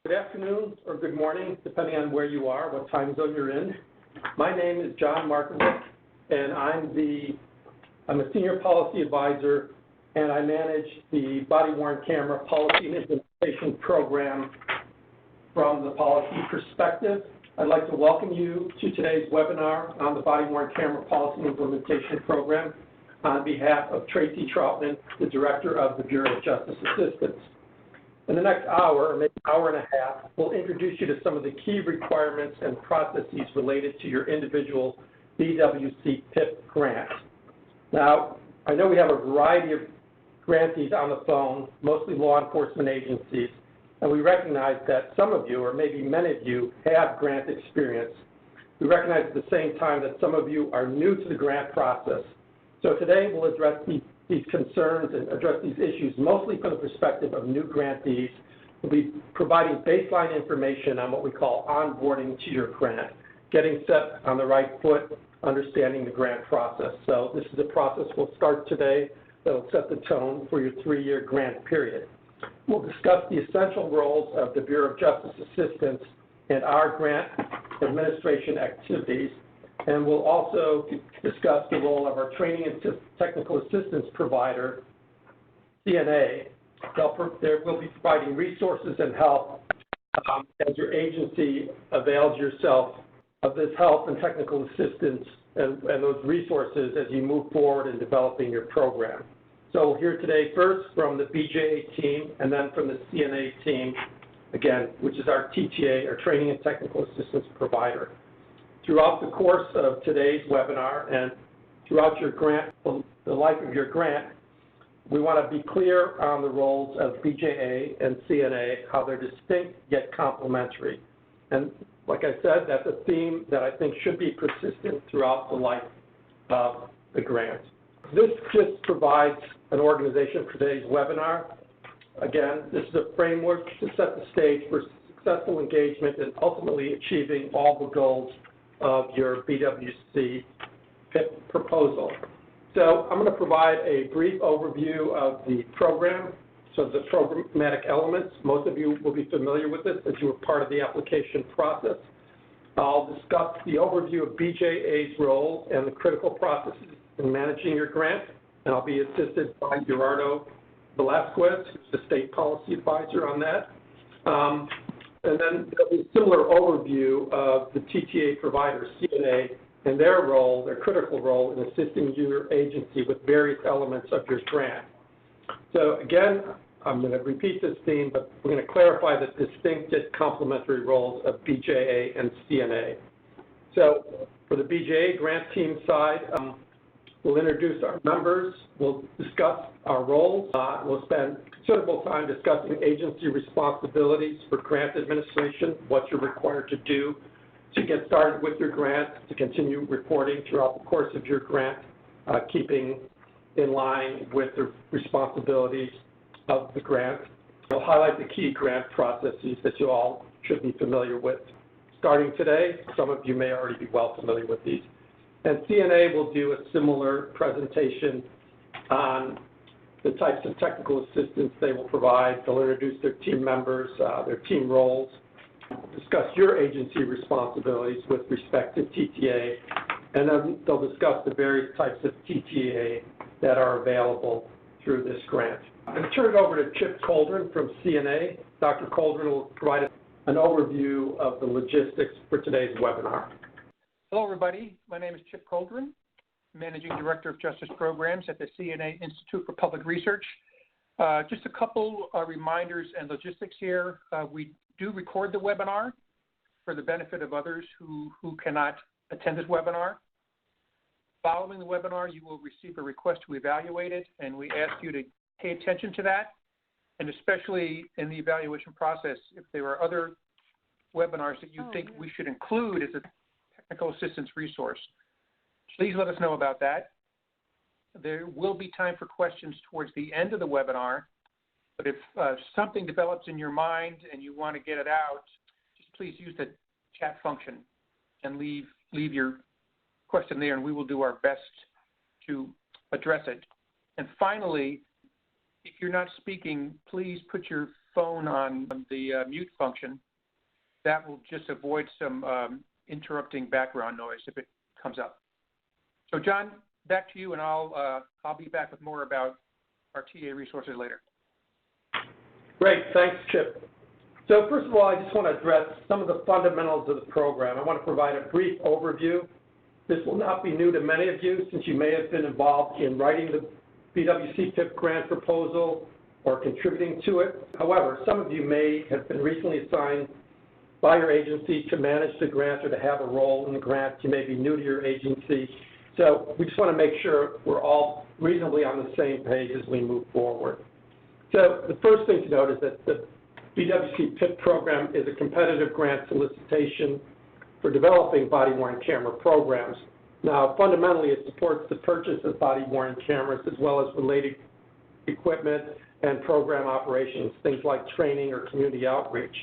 Good afternoon or good morning, depending on where you are, what time zone you're in. My name is John Markovic, and I'm a senior policy advisor, and I manage the body-worn camera policy and implementation program from the policy perspective. I'd like to welcome you to today's webinar on the body-worn camera policy and implementation program on behalf of Tracy Troutman, the Director of the Bureau of Justice Assistance. In the next hour, or maybe hour and a half, we'll introduce you to some of the key requirements and processes related to your individual BWC PIP grant. Now, I know we have a variety of grantees on the phone, mostly law enforcement agencies, and we recognize that some of you, or maybe many of you, have grant experience. We recognize at the same time that some of you are new to the grant process. So today we'll address these concerns and address these issues mostly from the perspective of new grantees. We'll be providing baseline information on what we call onboarding to your grant, getting set on the right foot, understanding the grant process. So this is a process we'll start today that will set the tone for your 3-year grant period. We'll discuss the essential roles of the Bureau of Justice Assistance and our grant administration activities. And we'll also discuss the role of our training and technical assistance provider, CNA. They will be providing resources and help as your agency avails yourself of this help and technical assistance and those resources as you move forward in developing your program. So we'll hear today first from the BJA team and then from the CNA team, again, which is our TTA, our training and technical assistance provider. Throughout the course of today's webinar and throughout your grant, the life of your grant, we want to be clear on the roles of BJA and CNA, how they're distinct yet complementary. And like I said, that's a theme that I think should be persistent throughout the life of the grant. This just provides an organization for today's webinar. Again, this is a framework to set the stage for successful engagement and ultimately achieving all the goals of your BWC PIP proposal. So I'm going to provide a brief overview of the program, so the programmatic elements. Most of you will be familiar with this as you were part of the application process. I'll discuss the overview of BJA's role and the critical processes in managing your grant, and I'll be assisted by Gerardo Velasquez, who's the state policy advisor on that. And then there'll be a similar overview of the TTA provider, CNA, and their role, their critical role in assisting your agency with various elements of your grant. So again, I'm going to repeat this theme, but we're going to clarify the distinct yet complementary roles of BJA and CNA. So for the BJA grant team side, we'll introduce our members, we'll discuss our roles, we'll spend considerable time discussing agency responsibilities for grant administration, what you're required to do to get started with your grant, to continue reporting throughout the course of your grant, keeping in line with the responsibilities of the grant. We'll highlight the key grant processes that you all should be familiar with. Starting today, some of you may already be well familiar with these. And CNA will do a similar presentation on the types of technical assistance they will provide. They'll introduce their team members, their team roles, discuss your agency responsibilities with respect to TTA, and then they'll discuss the various types of TTA that are available through this grant. I'm going to turn it over to Chip Coldren from CNA. Dr. Coldren will provide an overview of the logistics for today's webinar. Hello, everybody. My name is Chip Coldren, Managing Director of Justice Programs at the CNA Institute for Public Research. Just a couple reminders and logistics here. We do record the webinar for the benefit of others who cannot attend this webinar. Following the webinar, you will receive a request to evaluate it, and we ask you to pay attention to that, and especially in the evaluation process, if there are other webinars that you think we should include as a technical assistance resource, please let us know about that. There will be time for questions towards the end of the webinar, but if something develops in your mind and you want to get it out, just please use the chat function and leave your question there, and we will do our best to address it. And finally, if you're not speaking, please put your phone on the mute function. That will just avoid some interrupting background noise if it comes up. So John, back to you, and I'll be back with more about our TA resources later. Great, thanks, Chip. So first of all, I just want to address some of the fundamentals of the program. I want to provide a brief overview. This will not be new to many of you, since you may have been involved in writing the BWC PIP grant proposal or contributing to it. However, some of you may have been recently assigned by your agency to manage the grant or to have a role in the grant. You may be new to your agency. So we just want to make sure we're all reasonably on the same page as we move forward. So the first thing to note is that the BWC PIP program is a competitive grant solicitation for developing body-worn camera programs. Now, fundamentally, it supports the purchase of body-worn cameras as well as related equipment and program operations, things like training or community outreach.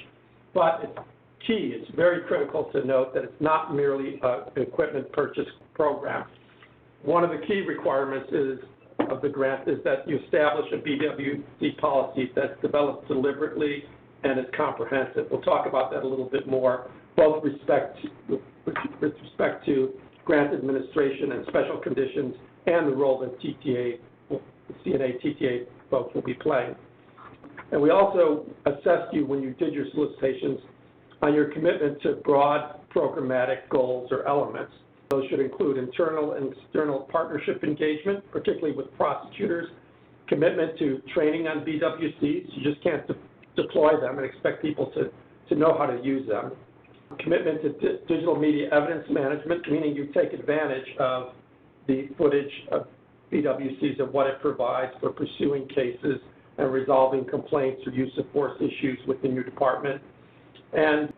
But it's key, it's very critical to note that it's not merely an equipment purchase program. One of the key requirements of the grant is that you establish a BWC policy that's developed deliberately and is comprehensive. We'll talk about that a little bit more, both with respect to grant administration and special conditions and the role that TTA, the CNA, TTA folks will be playing. And we also assessed you when you did your solicitations on your commitment to broad programmatic goals or elements. Those should include internal and external partnership engagement, particularly with prosecutors, commitment to training on BWCs. You just can't deploy them and expect people to know how to use them. Commitment to digital media evidence management, meaning you take advantage of the footage of BWCs and what it provides for pursuing cases and resolving complaints or use of force issues within your department. And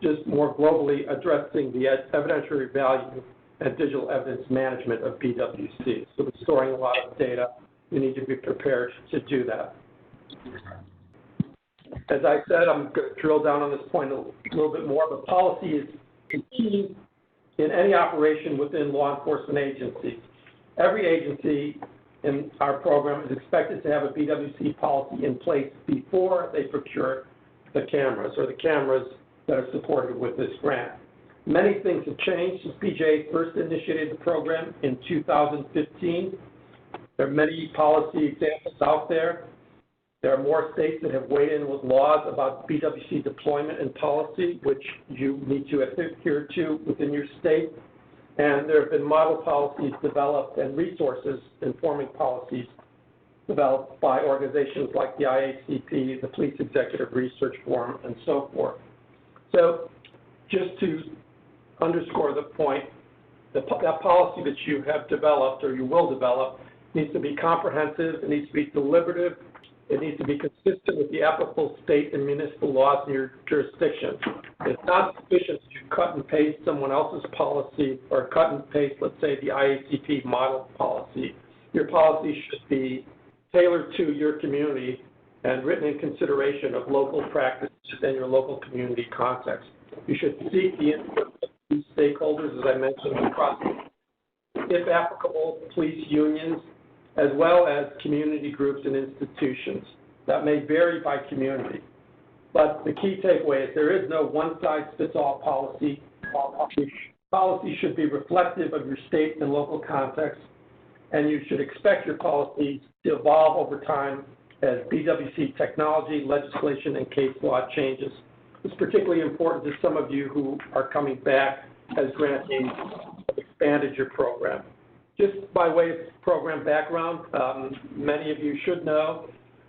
just more globally addressing the evidentiary value and digital evidence management of BWCs. So we're storing a lot of data. You need to be prepared to do that. As I said, I'm going to drill down on this point a little bit more, but policy is key in any operation within law enforcement agencies. Every agency in our program is expected to have a BWC policy in place before they procure the cameras or the cameras that are supported with this grant. Many things have changed since BJA first initiated the program in 2015. There are many policy examples out there. There are more states that have weighed in with laws about BWC deployment and policy, which you need to adhere to within your state. And there have been model policies developed and resources informing policies developed by organizations like the IACP, the Police Executive Research Forum, and so forth. So just to underscore the point, that policy that you have developed or you will develop needs to be comprehensive, it needs to be deliberative, it needs to be consistent with the applicable state and municipal laws in your jurisdiction. It's not sufficient to cut and paste someone else's policy or cut and paste, let's say, the IACP model policy. Your policy should be tailored to your community and written in consideration of local practices and your local community context. You should seek the input of key stakeholders, as I mentioned, across, if applicable, police unions, as well as community groups and institutions. That may vary by community. But the key takeaway is there is no one-size-fits-all policy. Policy should be reflective of your state and local context, and you should expect your policies to evolve over time as BWC technology, legislation, and case law changes. It's particularly important to some of you who are coming back as grantees have expanded your program. Just by way of program background, many of you should know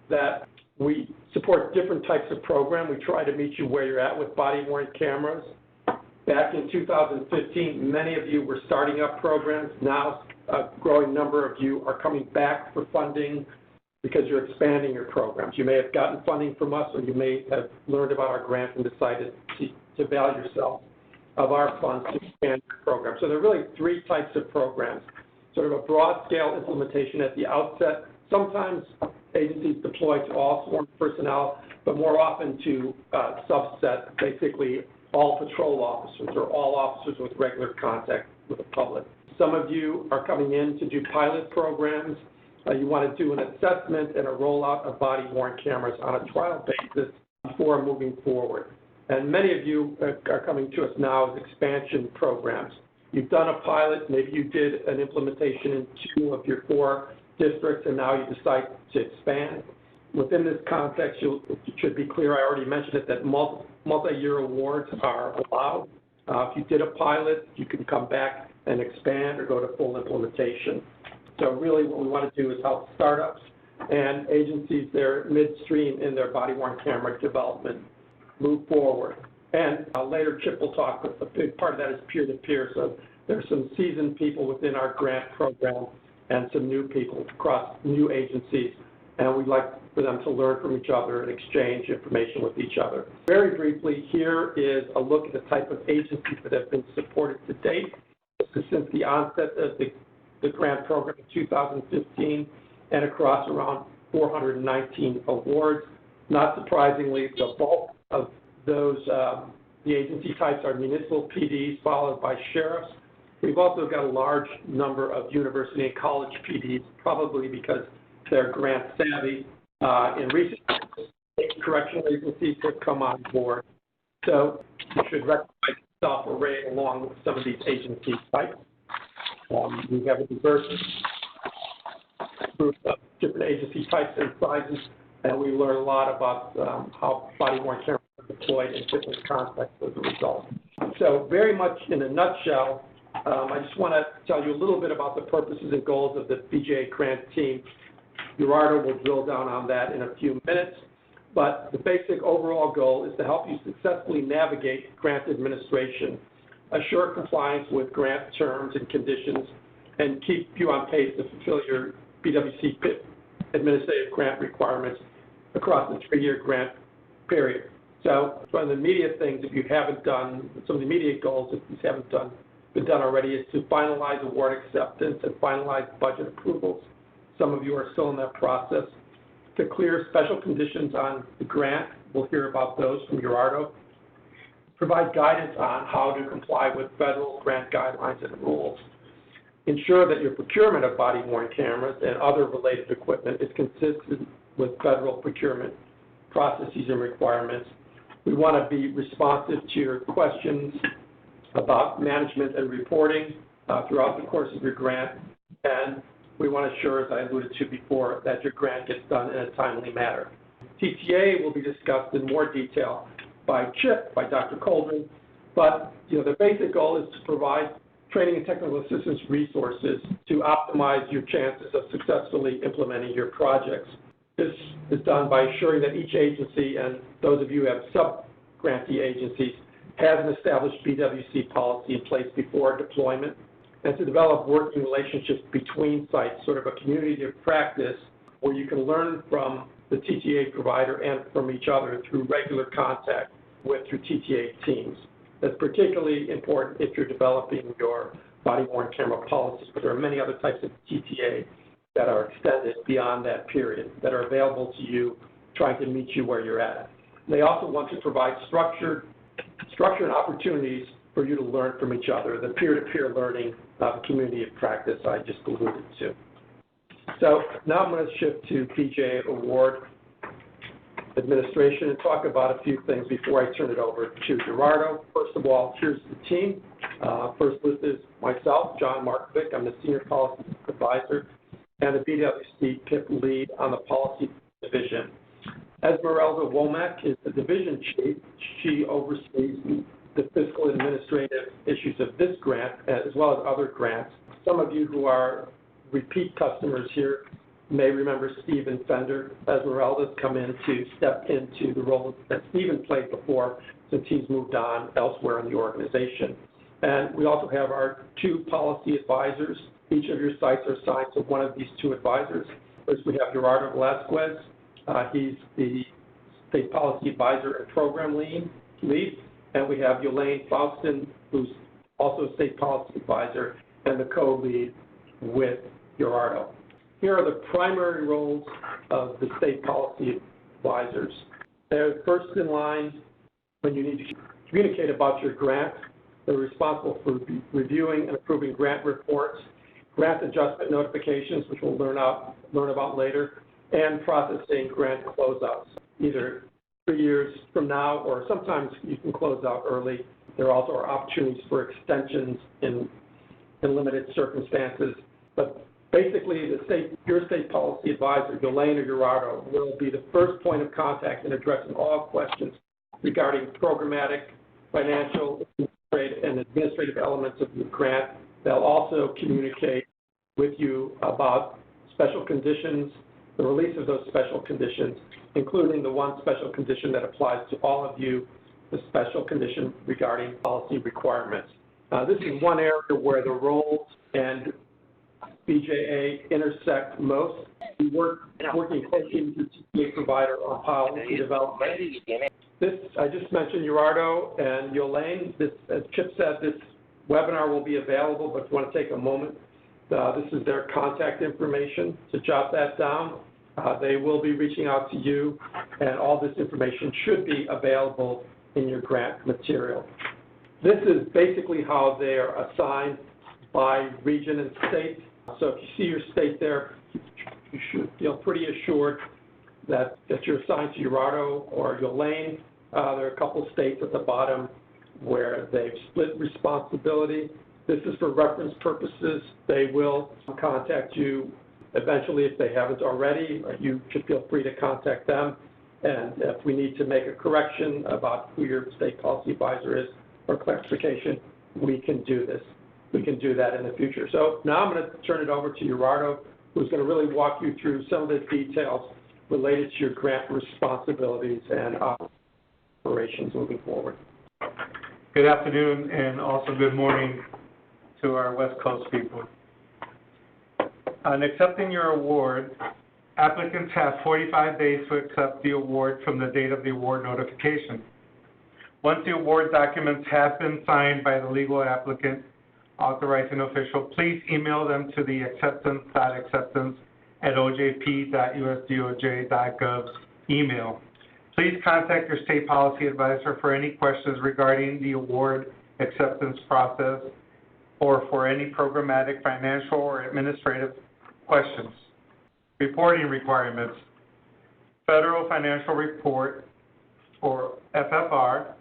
that we support different types of program. We try to meet you where you're at with body-worn cameras. Back in 2015, many of you were starting up programs. Now a growing number of you are coming back for funding because you're expanding your programs. You may have gotten funding from us, or you may have learned about our grant and decided to avail yourself of our funds to expand your program. So there are really three types of programs. Sort of a broad-scale implementation at the outset. Sometimes agencies deploy to all sworn personnel, but more often to subset, basically all patrol officers or all officers with regular contact with the public. Some of you are coming in to do pilot programs You want to do an assessment and a rollout of body-worn cameras on a trial basis before moving forward. And many of you are coming to us now as expansion programs. You've done a pilot, maybe you did an implementation in 2 of your 4 districts, and now you decide to expand. Within this context, it should be clear, I already mentioned it, that multi-year awards are allowed. If you did a pilot, you can come back and expand or go to full implementation. So really what we want to do is help startups and agencies that are midstream in their body-worn camera development move forward. And later Chip will talk, but a big part of that is peer-to-peer. So there's some seasoned people within our grant program and some new people across new agencies, and we'd like for them to learn from each other and exchange information with each other. Very briefly, here is a look at the type of agencies that have been supported to date. Since the onset of the grant program in 2015 and across around 419 awards. Not surprisingly, the bulk of those, the agency types are municipal PDs followed by sheriffs. We've also got a large number of university and college PDs, probably because they're grant savvy. In recent years, correctional agencies have come on board. So you should recognize yourself array along with some of these agency types. We have a diverse group of different agency types and sizes, and we learn a lot about how body-worn cameras are deployed in different contexts as a result. So very much in a nutshell, I just want to tell you a little bit about the purposes and goals of the BJA grant team. Gerardo will drill down on that in a few minutes, but the basic overall goal is to help you successfully navigate grant administration, assure compliance with grant terms and conditions, and keep you on pace to fulfill your BWC PIP administrative grant requirements across the 3-year grant period. So one of the immediate things, if you haven't done, some of the immediate goals, if these haven't been done already, is to finalize award acceptance and finalize budget approvals. Some of you are still in that process. To clear special conditions on the grant, we'll hear about those from Gerardo. Provide guidance on how to comply with federal grant guidelines and rules. Ensure that your procurement of body-worn cameras and other related equipment is consistent with federal procurement processes and requirements. We want to be responsive to your questions about management and reporting throughout the course of your grant, and we want to ensure, as I alluded to before, that your grant gets done in a timely manner. TTA will be discussed in more detail by Chip, by Dr. Coldren, but the basic goal is to provide training and technical assistance resources to optimize your chances of successfully implementing your projects. This is done by ensuring that each agency, and those of you who have sub-grantee agencies, has an established BWC policy in place before deployment, and to develop working relationships between sites, sort of a community of practice where you can learn from the TTA provider and from each other through regular contact with your TTA teams. That's particularly important if you're developing your body-worn camera policies, but there are many other types of TTA that are extended beyond that period that are available to you, trying to meet you where you're at. They also want to provide structure and opportunities for you to learn from each other, the peer-to-peer learning community of practice I just alluded to. So now I'm going to shift to BJA award administration and talk about a few things before I turn it over to Gerardo. First of all, here's the team. First list is myself, John Markovic. I'm the Senior Policy Advisor and the BWC PIP Lead on the Policy Division. Esmeralda Womack is the Division Chief. She oversees the fiscal and administrative issues of this grant, as well as other grants. Some of you who are repeat customers here may remember Stephen Fender. Esmeralda's come in to step into the role that Stephen played before, since he's moved on elsewhere in the organization. And we also have our 2 policy advisors. Each of your sites are assigned to one of these 2 advisors. First, we have Gerardo Velasquez. He's the State Policy Advisor and Program Lead. And we have Yolaine Faustin, who's also a State Policy Advisor and the co-lead with Gerardo. Here are the primary roles of the State Policy Advisors. They're first in line when you need to communicate about your grant. They're responsible for reviewing and approving grant reports, grant adjustment notifications, which we'll learn learn about later, and processing grant closeouts, either 3 years from now or sometimes you can close out early. There also are opportunities for extensions in limited circumstances. But basically, your state policy advisor, Elaine or Gerardo, will be the first point of contact in addressing all questions regarding programmatic, financial, and administrative elements of your grant. They'll also communicate with you about special conditions, the release of those special conditions, including the one special condition that applies to all of you, the special condition regarding policy requirements. This is one area where the roles and BJA intersect most. We working closely with the TPA provider on policy development. This, I just mentioned Gerardo and Yolaine. This, as Chip said, this webinar will be available, but if you want to take a moment, this is their contact information, to jot that down. They will be reaching out to you, and all this information should be available in your grant material. This is basically how they are assigned by region and state. So if you see your state there, you should feel pretty assured that you're assigned to Gerardo or Yolaine. There are a couple states at the bottom where they've split responsibility. This is for reference purposes. They will contact you eventually if they haven't already. You should feel free to contact them. And if we need to make a correction about who your state policy advisor is or clarification, we can do this. We can do that in the future. So now I'm going to turn it over to Gerardo, who's going to really walk you through some of the details related to your grant responsibilities and operations moving forward. Good afternoon and also good morning to our West Coast people. On accepting your award, applicants have 45 days to accept the award from the date of the award notification. Once the award documents have been signed by the legal applicant, authorizing official, please email them to the acceptance.acceptance@ojp.usdoj.gov email. Please contact your state policy advisor for any questions regarding the award acceptance process or for any programmatic, financial, or administrative questions. Reporting requirements. Federal Financial Report, or FFR.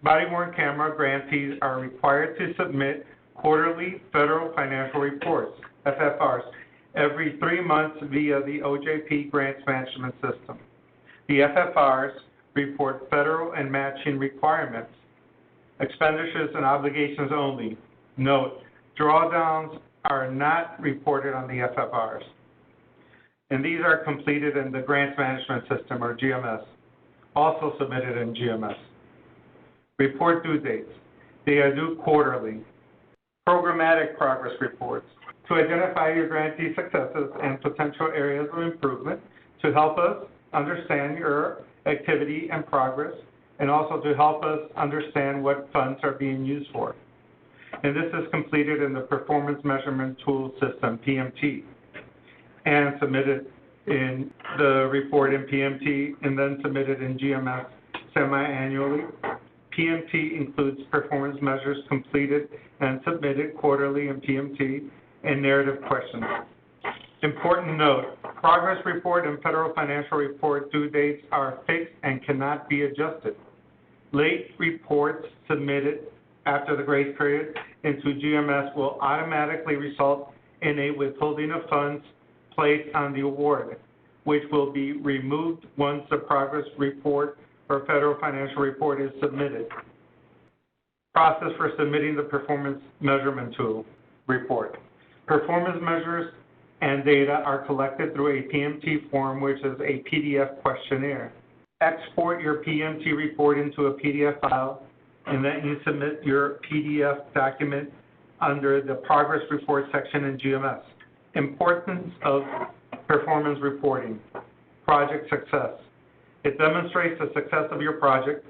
Body-worn camera grantees are required to submit quarterly federal financial reports, FFRs, every 3 months via the OJP Grants Management System. The FFRs report federal and matching requirements, expenditures and obligations only. Note, drawdowns are not reported on the FFRs. And these are completed in the Grants Management System, or GMS, also submitted in GMS. Report due dates. They are due quarterly. Programmatic progress reports. To identify your grantee successes and potential areas of improvement, to help us understand your activity and progress, and also to help us understand what funds are being used for. And this is completed in the Performance Measurement Tool System, PMT, and submitted in the report in PMT, and then submitted in GMS semi-annually. PMT includes performance measures completed and submitted quarterly in PMT and narrative questions. Important note, progress report and federal financial report due dates are fixed and cannot be adjusted. Late reports submitted after the grace period into GMS will automatically result in a withholding of funds placed on the award, which will be removed once the progress report or federal financial report is submitted. Process for submitting the performance measurement tool report. Performance measures and data are collected through a PMT form, which is a PDF questionnaire. Export your PMT report into a PDF file, and then you submit your PDF document under the progress report section in GMS. Importance of performance reporting. Project success. It demonstrates the success of your project.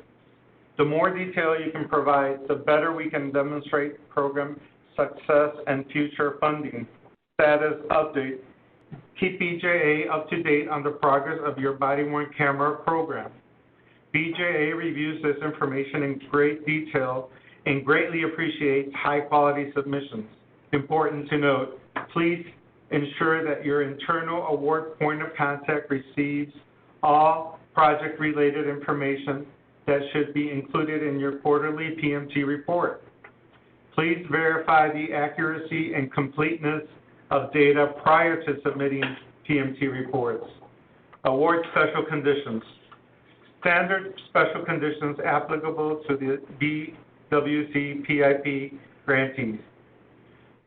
The more detail you can provide, the better we can demonstrate program success and future funding. Status update. Keep BJA up to date on the progress of your body-worn camera program. BJA reviews this information in great detail and greatly appreciates high-quality submissions. Important to note, please ensure that your internal award point of contact receives all project-related information that should be included in your quarterly PMT report. Please verify the accuracy and completeness of data prior to submitting PMT reports. Award special conditions. Standard special conditions applicable to the BWC PIP grantees.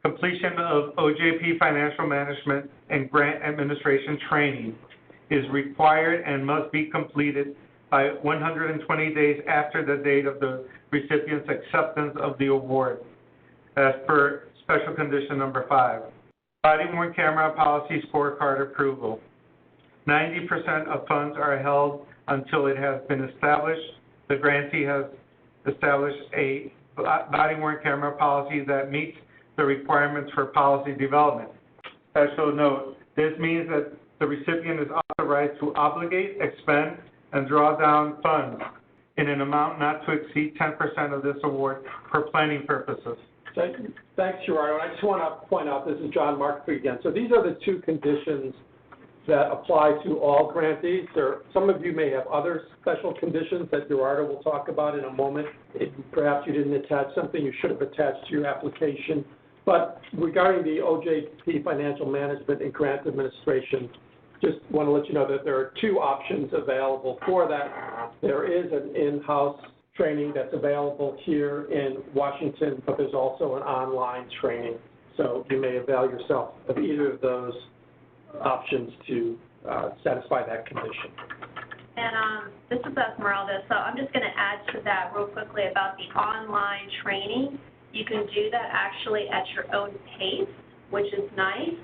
Completion of OJP financial management and grant administration training is required and must be completed by 120 days after the date of the recipient's acceptance of the award, as per special condition number 5. Body-worn camera policy scorecard approval. 90% of funds are held until it has been established. The grantee has established a body-worn camera policy that meets the requirements for policy development. Special note, this means that the recipient is authorized to obligate, expend, and draw down funds in an amount not to exceed 10% of this award for planning purposes. Thanks, Gerardo. I just want to point out, this is John Markfield again. So these are the two conditions that apply to all grantees. Some of you may have other special conditions that Gerardo will talk about in a moment. If perhaps you didn't attach something you should have attached to your application. But regarding the OJP financial management and grant administration, just want to let you know that there are two options available for that. There is an in-house training that's available here in Washington, but there's also an online training. So you may avail yourself of either of those options to satisfy that condition. And this is Esmeralda, so I'm just going to add to that real quickly about the online training. You can do that actually at your own pace, which is nice.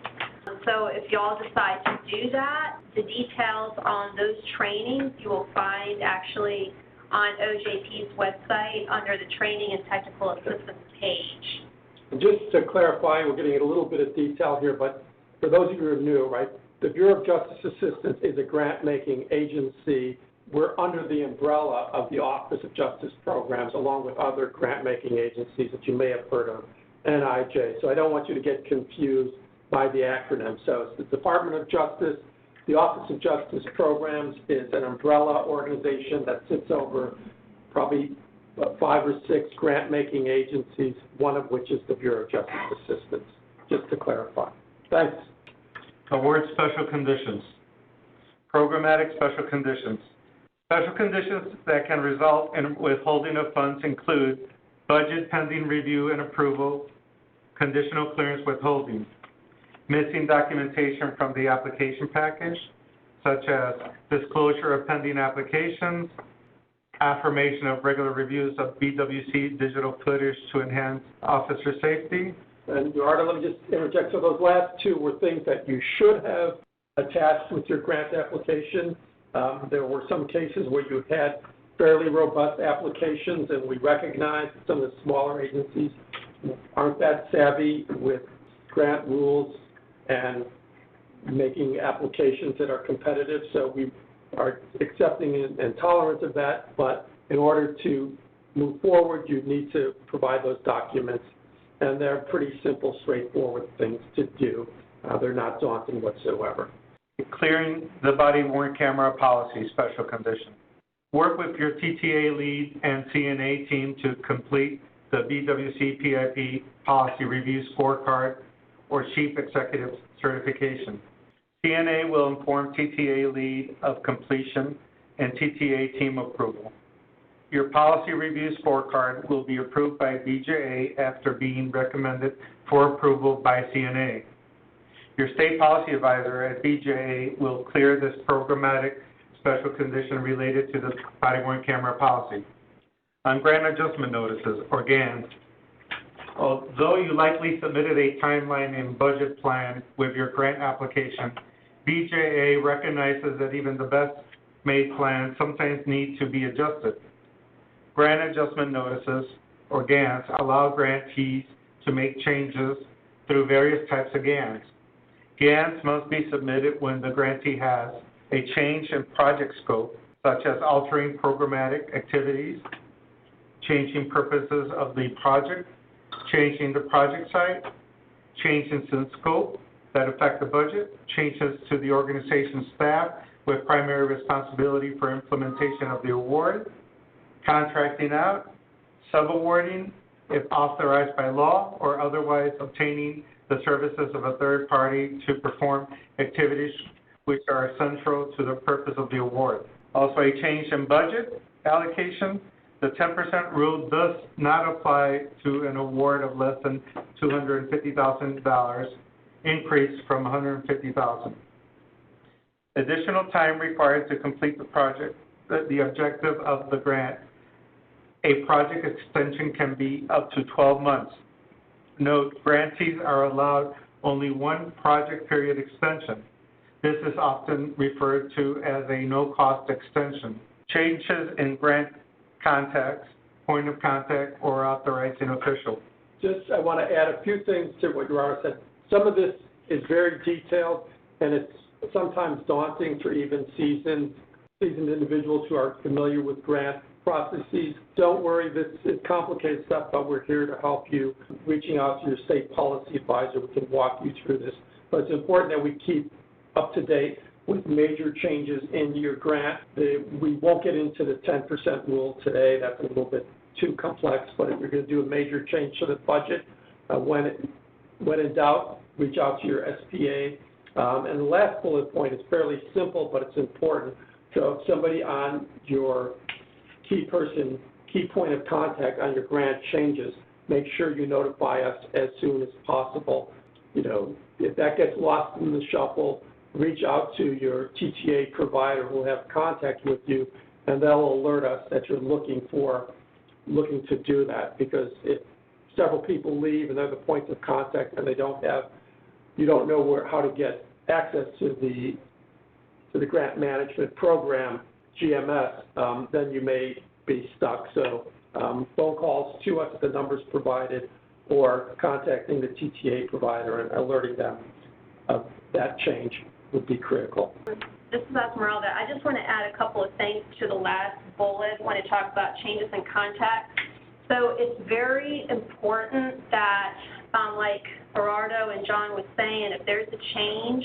So if you all decide to do that, the details on those trainings you will find actually on OJP's website under the Training and Technical Assistance page. And just to clarify, we're getting a little bit of detail here, but for those of you who are new, right, the Bureau of Justice Assistance is a grant-making agency. We're under the umbrella of the Office of Justice Programs, along with other grant-making agencies that you may have heard of, NIJ. So I don't want you to get confused by the acronym. So it's the Department of Justice. The Office of Justice Programs is an umbrella organization that sits over probably 5 or 6 grant-making agencies, one of which is the Bureau of Justice Assistance, just to clarify. Thanks. Award special conditions. Programmatic special conditions. Special conditions that can result in withholding of funds include budget pending review and approval, conditional clearance withholding, missing documentation from the application package, such as disclosure of pending applications, affirmation of regular reviews of BWC digital footage to enhance officer safety. And Gerardo, let me just interject. So those last two were things that you should have attached with your grant application. There were some cases where you had fairly robust applications, and we recognize that some of the smaller agencies aren't that savvy with grant rules and making applications that are competitive. So we are accepting and tolerant of that, but in order to move forward, you need to provide those documents. And they're pretty simple, straightforward things to do. They're not daunting whatsoever. Clearing the body-worn camera policy special condition. Work with your TTA lead and CNA team to complete the BWC PIP policy review scorecard or chief executive certification. CNA will inform TTA lead of completion and TTA team approval. Your policy review scorecard will be approved by BJA after being recommended for approval by CNA. Your state policy advisor at BJA will clear this programmatic special condition related to the body-worn camera policy. On grant adjustment notices, or GANs, although you likely submitted a timeline and budget plan with your grant application, BJA recognizes that even the best-made plans sometimes need to be adjusted. Grant adjustment notices, or GANs, allow grantees to make changes through various types of GANs. GANs must be submitted when the grantee has a change in project scope, such as altering programmatic activities, changing purposes of the project, changing the project site, changes in scope that affect the budget, changes to the organization's staff with primary responsibility for implementation of the award, contracting out, subawarding if authorized by law, or otherwise obtaining the services of a third party to perform activities which are central to the purpose of the award. Also, a change in budget allocation. The 10% rule does not apply to an award of less than $250,000, increase from $150,000. Additional time required to complete the project, the objective of the grant. A project extension can be up to 12 months. Note, grantees are allowed only one project period extension. This is often referred to as a no-cost extension. Changes in grant contacts, point of contact, or authorizing official. I want to add a few things to what Your Honor said. Some of this is very detailed, and it's sometimes daunting for even seasoned individuals who are familiar with grant processes. Don't worry, this is complicated stuff, but we're here to help you. Reaching out to your state policy advisor, we can walk you through this. But it's important that we keep up to date with major changes in your grant. We won't get into the 10% rule today. That's a little bit too complex, but if you're going to do a major change to the budget, when in doubt, reach out to your SPA. And the last bullet point is fairly simple, but it's important. So if somebody on your key point of contact on your grant changes, make sure you notify us as soon as possible. You know, if that gets lost in the shuffle, reach out to your TTA provider who will have contact with you, and they'll alert us that you're looking to do that. Because if several people leave and they're the points of contact and you don't know how to get access to the grant management program, GMS, then you may be stuck. So phone calls to us at the numbers provided, or contacting the TTA provider and alerting them of that change would be critical. This is Esmeralda. I just want to add a couple of things to the last bullet when it talks about changes in contact. So it's very important that, like Gerardo and John was saying, if there's a change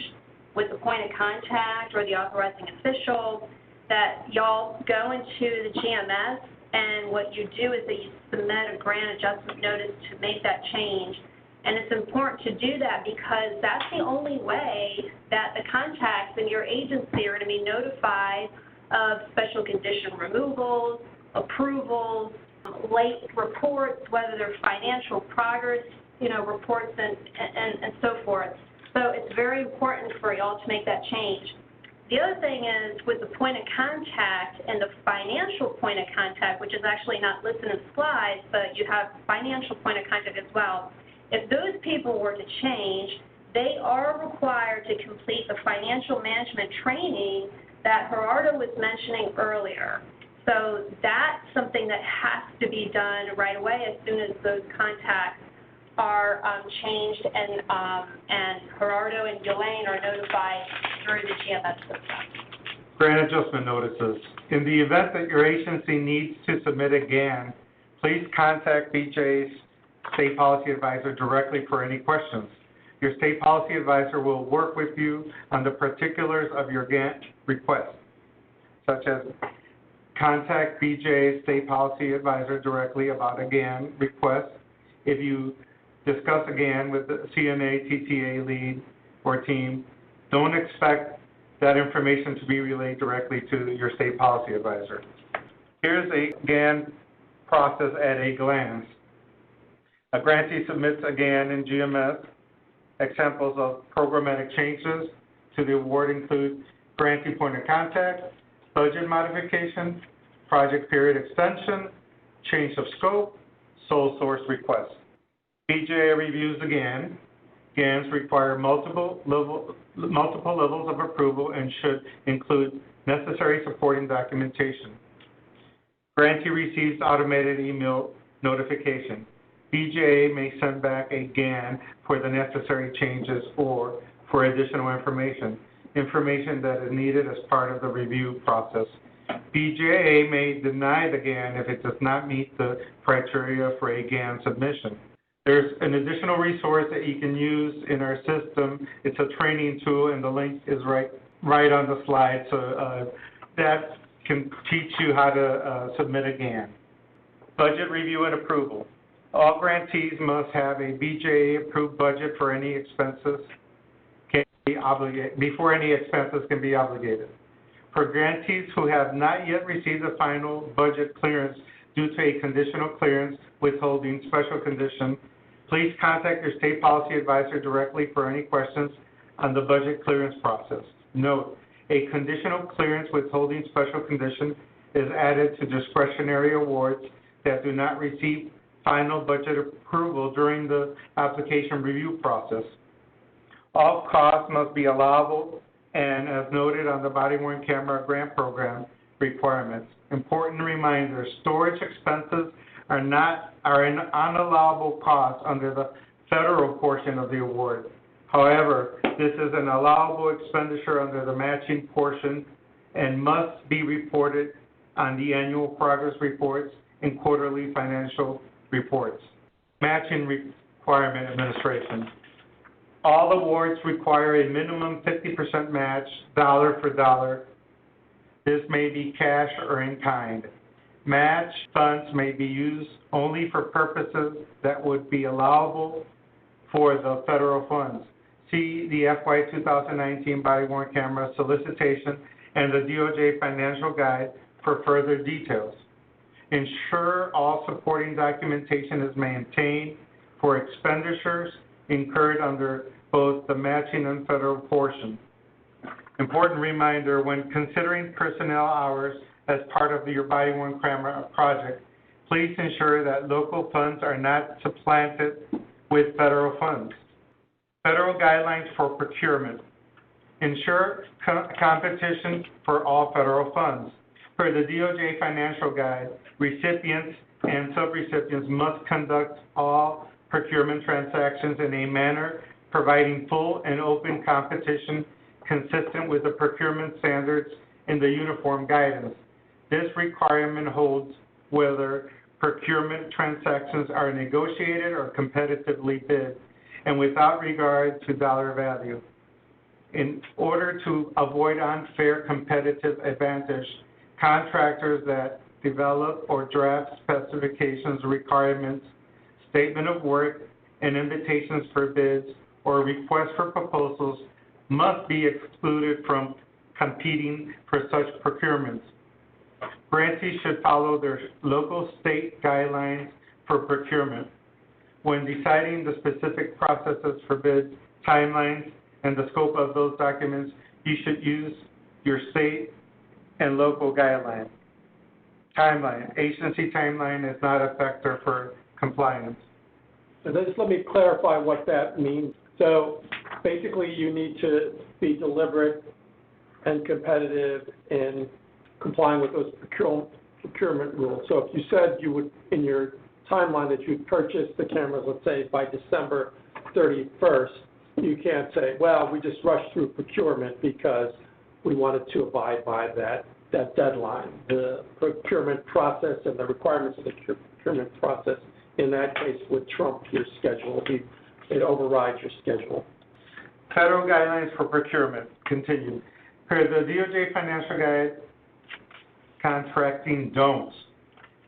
with the point of contact or the authorizing official, that y'all go into the GMS, and what you do is that you submit a grant adjustment notice to make that change. And it's important to do that because that's the only way that the contacts in your agency are going to be notified of special condition removals, approvals, late reports, whether they're financial progress, reports and so forth. So it's very important for y'all to make that change. The other thing is with the point of contact and the financial point of contact, which is actually not listed in the slides, but you have financial point of contact as well. If those people were to change, they are required to complete the financial management training that Gerardo was mentioning earlier. So that's something that has to be done right away as soon as those contacts are changed, and Gerardo and Elaine are notified through the GMS system. Grant adjustment notices. In the event that your agency needs to submit a GAN, please contact BJA's State Policy Advisor directly for any questions. Your State Policy Advisor will work with you on the particulars of your GAN request, such as contact BJA's State Policy Advisor directly about a GAN request. If you discuss a GAN with the CNA, TTA lead, or team, don't expect that information to be relayed directly to your State Policy Advisor. Here's a GAN process at a glance. A grantee submits a GAN in GMS. Examples of programmatic changes to the award include grantee point of contact, budget modification, project period extension, change of scope, sole source request. BJA reviews the GAN. GANs require multiple levels of approval and should include necessary supporting documentation. Grantee receives automated email notification. BJA may send back a GAN for the necessary changes or for additional information that is needed as part of the review process. BJA may deny the GAN if it does not meet the criteria for a GAN submission. There's an additional resource that you can use in our system. It's a training tool, and the link is right on the slide. So that can teach you how to submit a GAN. Budget review and approval. All grantees must have a BJA-approved budget for any expenses before any expenses can be obligated. For grantees who have not yet received the final budget clearance due to a conditional clearance withholding special condition, please contact your state policy advisor directly for any questions on the budget clearance process. Note, a conditional clearance withholding special condition is added to discretionary awards that do not receive final budget approval during the application review process. All costs must be allowable and, as noted on the body-worn camera grant program requirements. Important reminder, storage expenses are an unallowable cost under the federal portion of the award. However, this is an allowable expenditure under the matching portion and must be reported on the annual progress reports and quarterly financial reports. Matching requirement administration. All awards require a minimum 50% match, dollar for dollar. This may be cash or in kind. Match funds may be used only for purposes that would be allowable for the federal funds. See the FY 2019 body-worn camera solicitation and the DOJ financial guide for further details. Ensure all supporting documentation is maintained for expenditures incurred under both the matching and federal portion. Important reminder, when considering personnel hours as part of your body-worn camera project, please ensure that local funds are not supplanted with federal funds. Federal guidelines for procurement. Ensure competition for all federal funds. Per the DOJ financial guide, recipients and subrecipients must conduct all procurement transactions in a manner providing full and open competition consistent with the procurement standards in the uniform guidance. This requirement holds whether procurement transactions are negotiated or competitively bid, and without regard to dollar value. In order to avoid unfair competitive advantage, contractors that develop or draft specifications, requirements, statement of work, and invitations for bids or requests for proposals must be excluded from competing for such procurements. Grantees should follow their local state guidelines for procurement. When deciding the specific processes for bids, timelines, and the scope of those documents, you should use your state and local guidelines. Timeline. Agency timeline is not a factor for compliance. So just let me clarify what that means. So basically you need to be deliberate and competitive in complying with those procurement rules. So if you said you would, in your timeline, that you'd purchase the cameras, let's say by December 31st, you can't say, well, we just rushed through procurement because we wanted to abide by that deadline. The procurement process and the requirements of the procurement process in that case would trump your schedule. It overrides your schedule. Federal guidelines for procurement. Continue. Per the DOJ financial guide, contracting don'ts.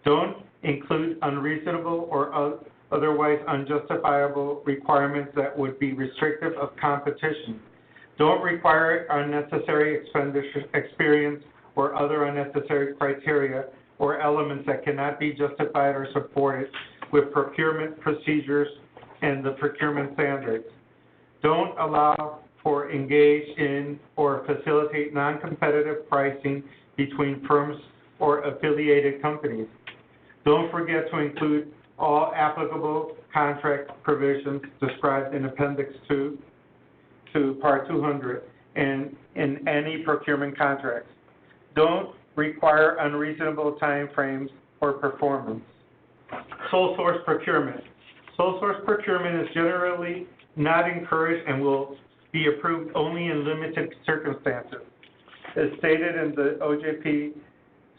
Don't include unreasonable or otherwise unjustifiable requirements that would be restrictive of competition. Don't require unnecessary experience or other unnecessary criteria or elements that cannot be justified or supported with procurement procedures and the procurement standards. Don't allow for engage in or facilitate non-competitive pricing between firms or affiliated companies. Don't forget to include all applicable contract provisions described in Appendix 2 to Part 200 and in any procurement contracts. Don't require unreasonable time frames or performance. Sole source procurement. Sole source procurement is generally not encouraged and will be approved only in limited circumstances, as stated in the OJP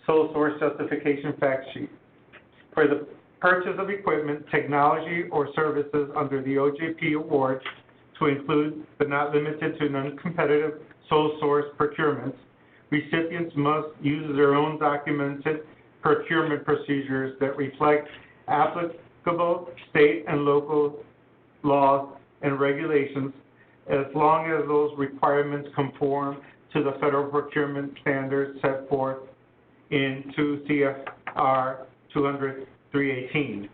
Sole Source Justification Fact Sheet. purchase of equipment, technology, or services under the OJP award to include but not limited to non-competitive sole source procurements. Recipients must use their own documented procurement procedures that reflect applicable state and local laws and regulations, as long as those requirements conform to the federal procurement standards set forth in 2 CFR 200-318.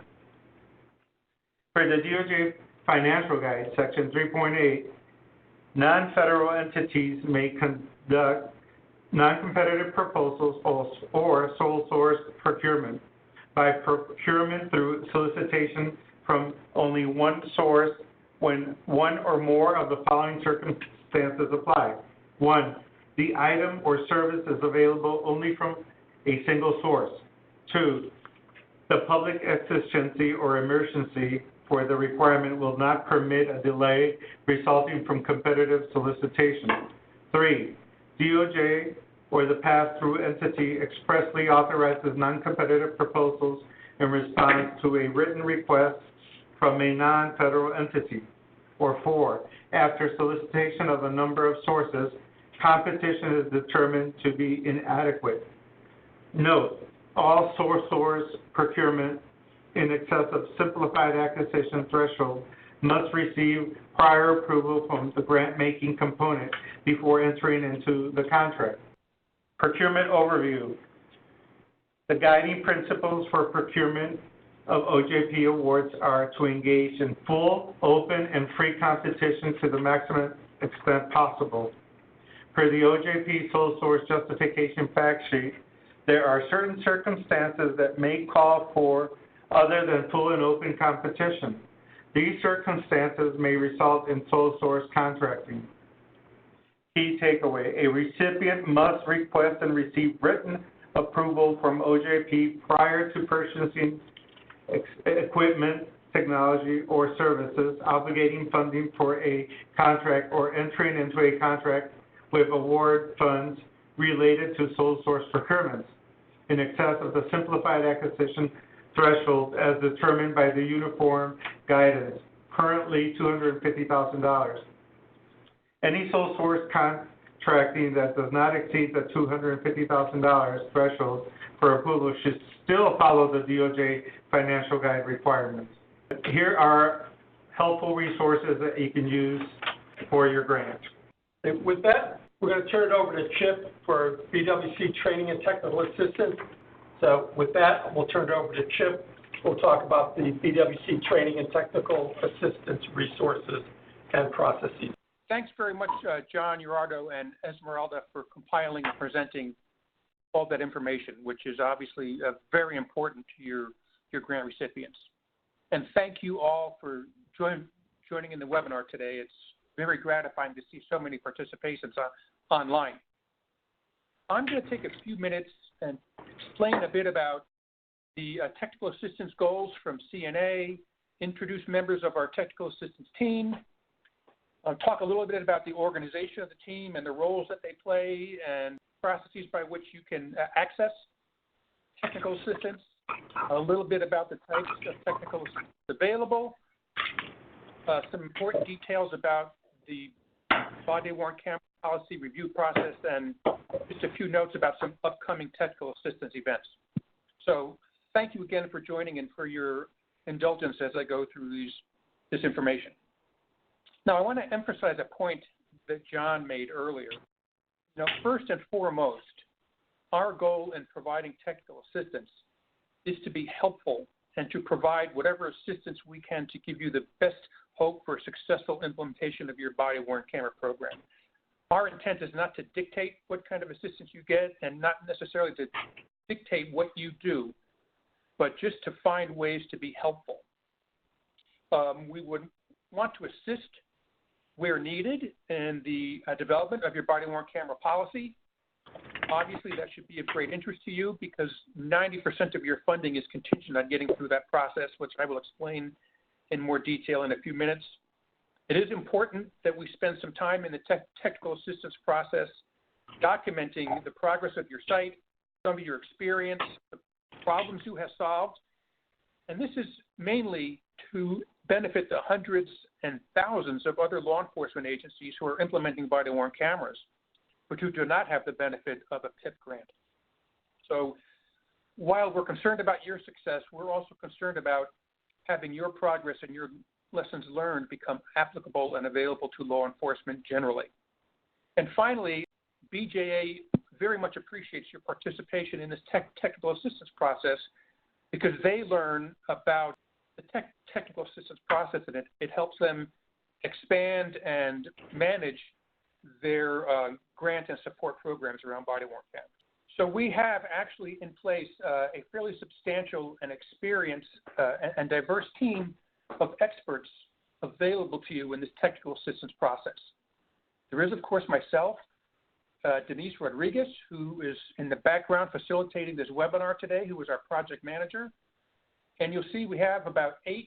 For the DOJ Financial Guide, Section 3.8, non-federal entities may conduct non-competitive proposals or sole source procurement by procurement through solicitation from only one source when one or more of the following circumstances apply. 1, the item or service is available only from a single source. 2, the public exigency or emergency for the requirement will not permit a delay resulting from competitive solicitation. 3, DOJ or the pass-through entity expressly authorizes non-competitive proposals in response to a written request from a non-federal entity. Or 4, after solicitation of a number of sources, competition is determined to be inadequate. Note, all sole source procurement in excess of simplified acquisition threshold must receive prior approval from the grant-making component before entering into the contract. Procurement overview. The guiding principles for procurement of OJP awards are to engage in full, open, and free competition to the maximum extent possible. Per the OJP sole source justification fact sheet, there are certain circumstances that may call for other than full and open competition. These circumstances may result in sole source contracting. Key takeaway, a recipient must request and receive written approval from OJP prior to purchasing equipment, technology, or services, obligating funding for a contract, or entering into a contract with award funds related to sole source procurements in excess of the simplified acquisition threshold as determined by the uniform guidance, currently $250,000. Any sole source contracting that does not exceed the $250,000 threshold for approval should still follow the DOJ Financial Guide requirements. Here are helpful resources that you can use for your grant. With that, we're going to turn it over to Chip for BWC training and technical assistance. So with that, we'll turn it over to Chip. We'll talk about the BWC training and technical assistance resources and processes. Thanks very much, John, Gerardo, and Esmeralda for compiling and presenting all that information, which is obviously very important to your grant recipients. And thank you all for joining in the webinar today. It's very gratifying to see so many participations online. I'm going to take a few minutes and explain a bit about the technical assistance goals from CNA, introduce members of our technical assistance team, talk a little bit about the organization of the team and the roles that they play and processes by which you can access technical assistance, a little bit about the types of technical assistance available, some important details about the body-worn camera policy review process, and just a few notes about some upcoming technical assistance events. So thank you again for joining and for your indulgence as I go through this information. Now, I want to emphasize a point that John made earlier. First and foremost, our goal in providing technical assistance is to be helpful and to provide whatever assistance we can to give you the best hope for successful implementation of your body-worn camera program. Our intent is not to dictate what kind of assistance you get and not necessarily to dictate what you do, but just to find ways to be helpful. We would want to assist where needed in the development of your body-worn camera policy. Obviously, that should be of great interest to you because 90% of your funding is contingent on getting through that process, which I will explain in more detail in a few minutes. It is important that we spend some time in the technical assistance process documenting the progress of your site, some of your experience, the problems you have solved, And this is mainly to benefit the hundreds and thousands of other law enforcement agencies who are implementing body-worn cameras, but who do not have the benefit of a PIP grant. So while we're concerned about your success, we're also concerned about having your progress and your lessons learned become applicable and available to law enforcement generally. And finally, BJA very much appreciates your participation in this technical assistance process, because they learn about the technical assistance process, and it helps them expand and manage their grant and support programs around body-worn cameras. So we have actually in place a fairly substantial and experienced and diverse team of experts available to you in this technical assistance process. There is, of course, myself, Denise Rodriguez, who is in the background facilitating this webinar today, who is our project manager. And you'll see we have about 8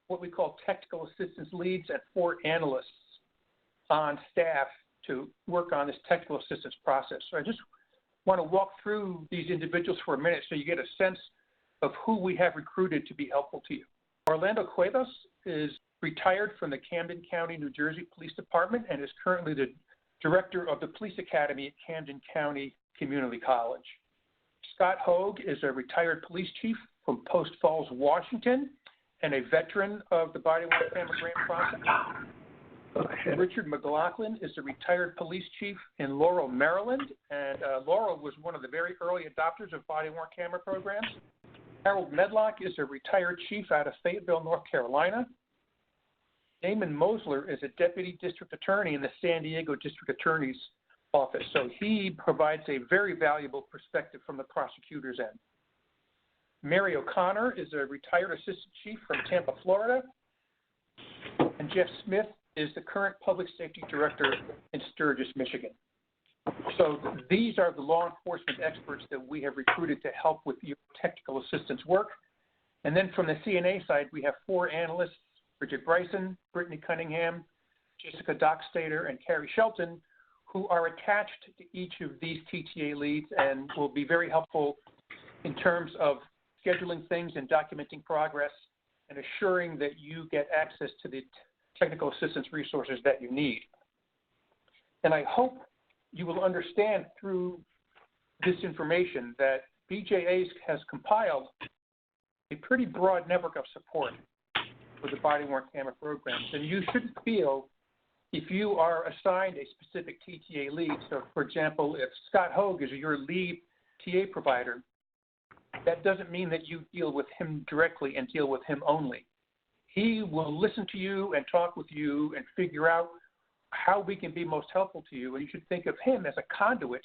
what we call technical assistance leads and 4 analysts on staff to work on this technical assistance process. So I just want to walk through these individuals for a minute so you get a sense of who we have recruited to be helpul to you. Orlando Cuevas is retired from the Camden County, New Jersey Police Department and is currently the director of the Police Academy at Camden County Community College. Scott Hogue is a retired police chief from Post Falls, Washington, and a veteran of the body-worn camera grant process. Richard McLaughlin is a retired police chief in Laurel, Maryland, and Laurel was one of the very early adopters of body-worn camera programs. Harold Medlock is a retired chief out of Fayetteville, North Carolina. Damon Mosler is a deputy district attorney in the San Diego District Attorney's Office, so he provides a very valuable perspective from the prosecutor's end. Mary O'Connor is a retired assistant chief from Tampa, Florida. And Jeff Smith is the current public safety director in Sturgis, Michigan. So these are the law enforcement experts that we have recruited to help with your technical assistance work. And then from the CNA side, we have 4 analysts, Bridget Bryson, Brittany Cunningham, Jessica Dockstader, and Carrie Shelton, who are attached to each of these TTA leads and will be very helpful in terms of scheduling things and documenting progress and assuring that you get access to the technical assistance resources that you need. And I hope you will understand through this information that BJA has compiled a pretty broad network of support for the body-worn camera programs. And you shouldn't feel if you are assigned a specific TTA lead. So, for example, if Scott Hogue is your lead TA provider, that doesn't mean that you deal with him directly and deal with him only. He will listen to you and talk with you and figure out how we can be most helpful to you. And you should think of him as a conduit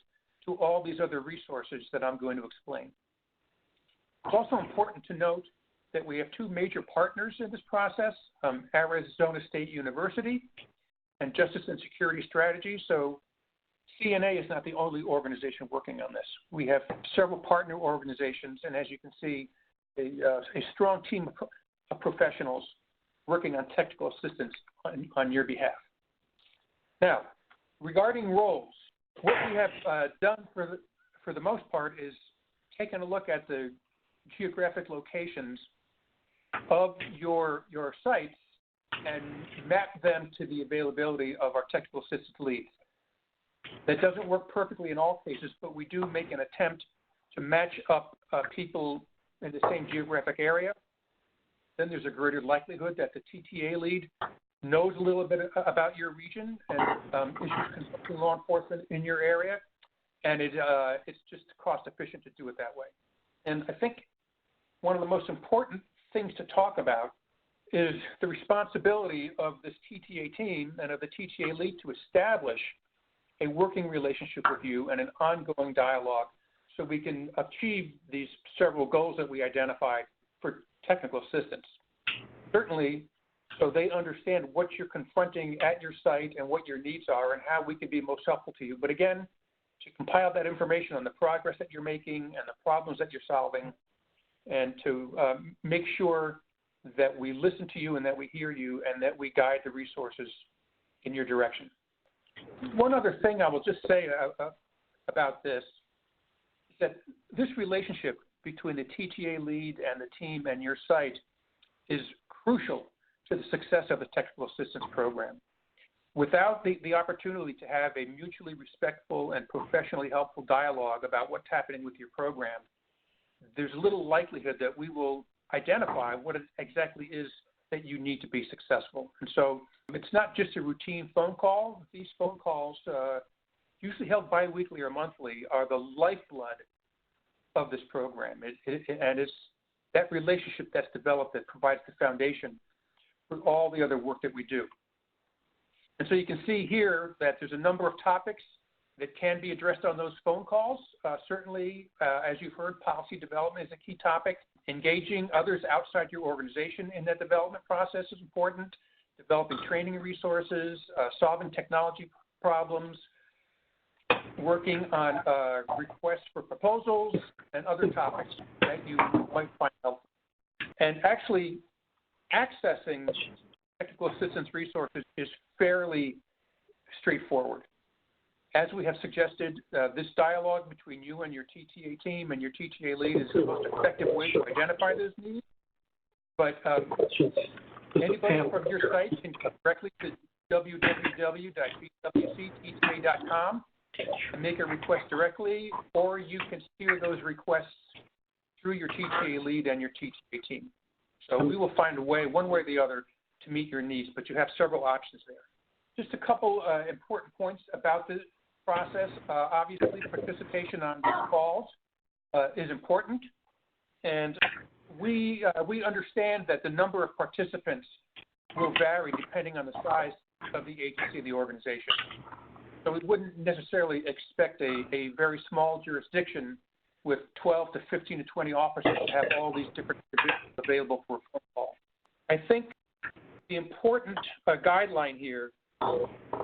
to all these other resources that I'm going to explain. It's also important to note that we have 2 major partners in this process, Arizona State University and Justice and Security Strategy. So CNA is not the only organization working on this. We have several partner organizations, and as you can see, a strong team of professionals working on technical assistance on your behalf. Now, regarding roles, what we have done for the most part is taken a look at the geographic locations of your sites and map them to the availability of our technical assistance leads. That doesn't work perfectly in all cases, but we do make an attempt to match up people in the same geographic area. Then there's a greater likelihood that the TTA lead knows a little bit about your region and issues conflicting law enforcement in your area, and it's just cost efficient to do it that way. And I think one of the most important things to talk about is the responsibility of this TTA team and of the TTA lead to establish a working relationship with you and an ongoing dialogue so we can achieve these several goals that we identified for technical assistance. Certainly, so they understand what you're confronting at your site and what your needs are and how we can be most helpful to you. But again, to compile that information on the progress that you're making and the problems that you're solving, and to make sure that we listen to you and that we hear you and that we guide the resources in your direction. One other thing I will just say about this is that this relationship between the TTA lead and the team and your site is crucial to the success of the technical assistance program. Without the opportunity to have a mutually respectful and professionally helpful dialogue about what's happening with your program, there's little likelihood that we will identify what it exactly is that you need to be successful. And so it's not just a routine phone call. These phone calls, usually held biweekly or monthly, are the lifeblood of this program. And it's that relationship that's developed that provides the foundation for all the other work that we do. And so you can see here that there's a number of topics that can be addressed on those phone calls. Certainly, as you've heard, policy development is a key topic. Engaging others outside your organization in that development process is important. Developing training resources, solving technology problems, working on requests for proposals, and other topics that you might find helpful. And actually, accessing technical assistance resources is fairly straightforward. As we have suggested, this dialogue between you and your TTA team and your TTA lead is the most effective way to identify those needs. But anybody from your site can come directly to www.bwctta.com and make a request directly, or you can steer those requests through your TTA lead and your TTA team. So we will find a way, one way or the other, to meet your needs, but you have several options there. Just a couple important points about this process. Obviously, participation on these calls is important, and we understand that the number of participants will vary depending on the size of the agency of the organization. So we wouldn't necessarily expect a very small jurisdiction with 12 to 15 to 20 officers to have all these different provisions available for a phone call. I think the important guideline here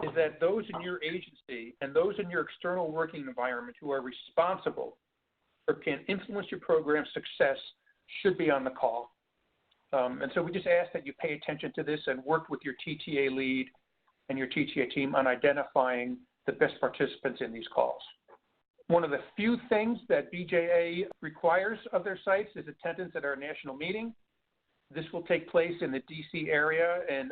is that those in your agency and those in your external working environment who are responsible or can influence your program's success should be on the call. And so we just ask that you pay attention to this and work with your TTA lead and your TTA team on identifying the best participants in these calls. One of the few things that BJA requires of their sites is attendance at our national meeting. This will take place in the DC area in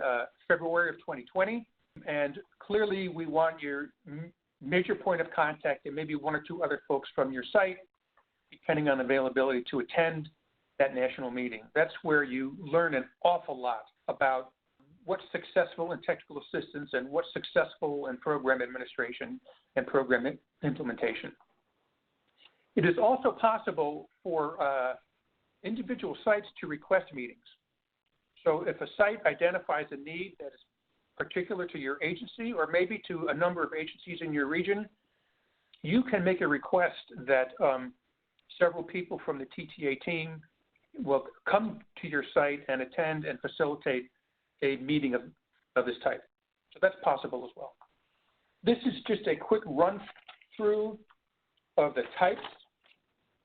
February of 2020. And clearly we want your major point of contact and maybe one or two other folks from your site, depending on availability, to attend that national meeting. That's where you learn an awful lot about what's successful in technical assistance and what's successful in program administration and program implementation. It is also possible for individual sites to request meetings. So if a site identifies a need that is particular to your agency or maybe to a number of agencies in your region, you can make a request that several people from the TTA team will come to your site and attend and facilitate a meeting of this type. So that's possible as well. This is just a quick run through of the types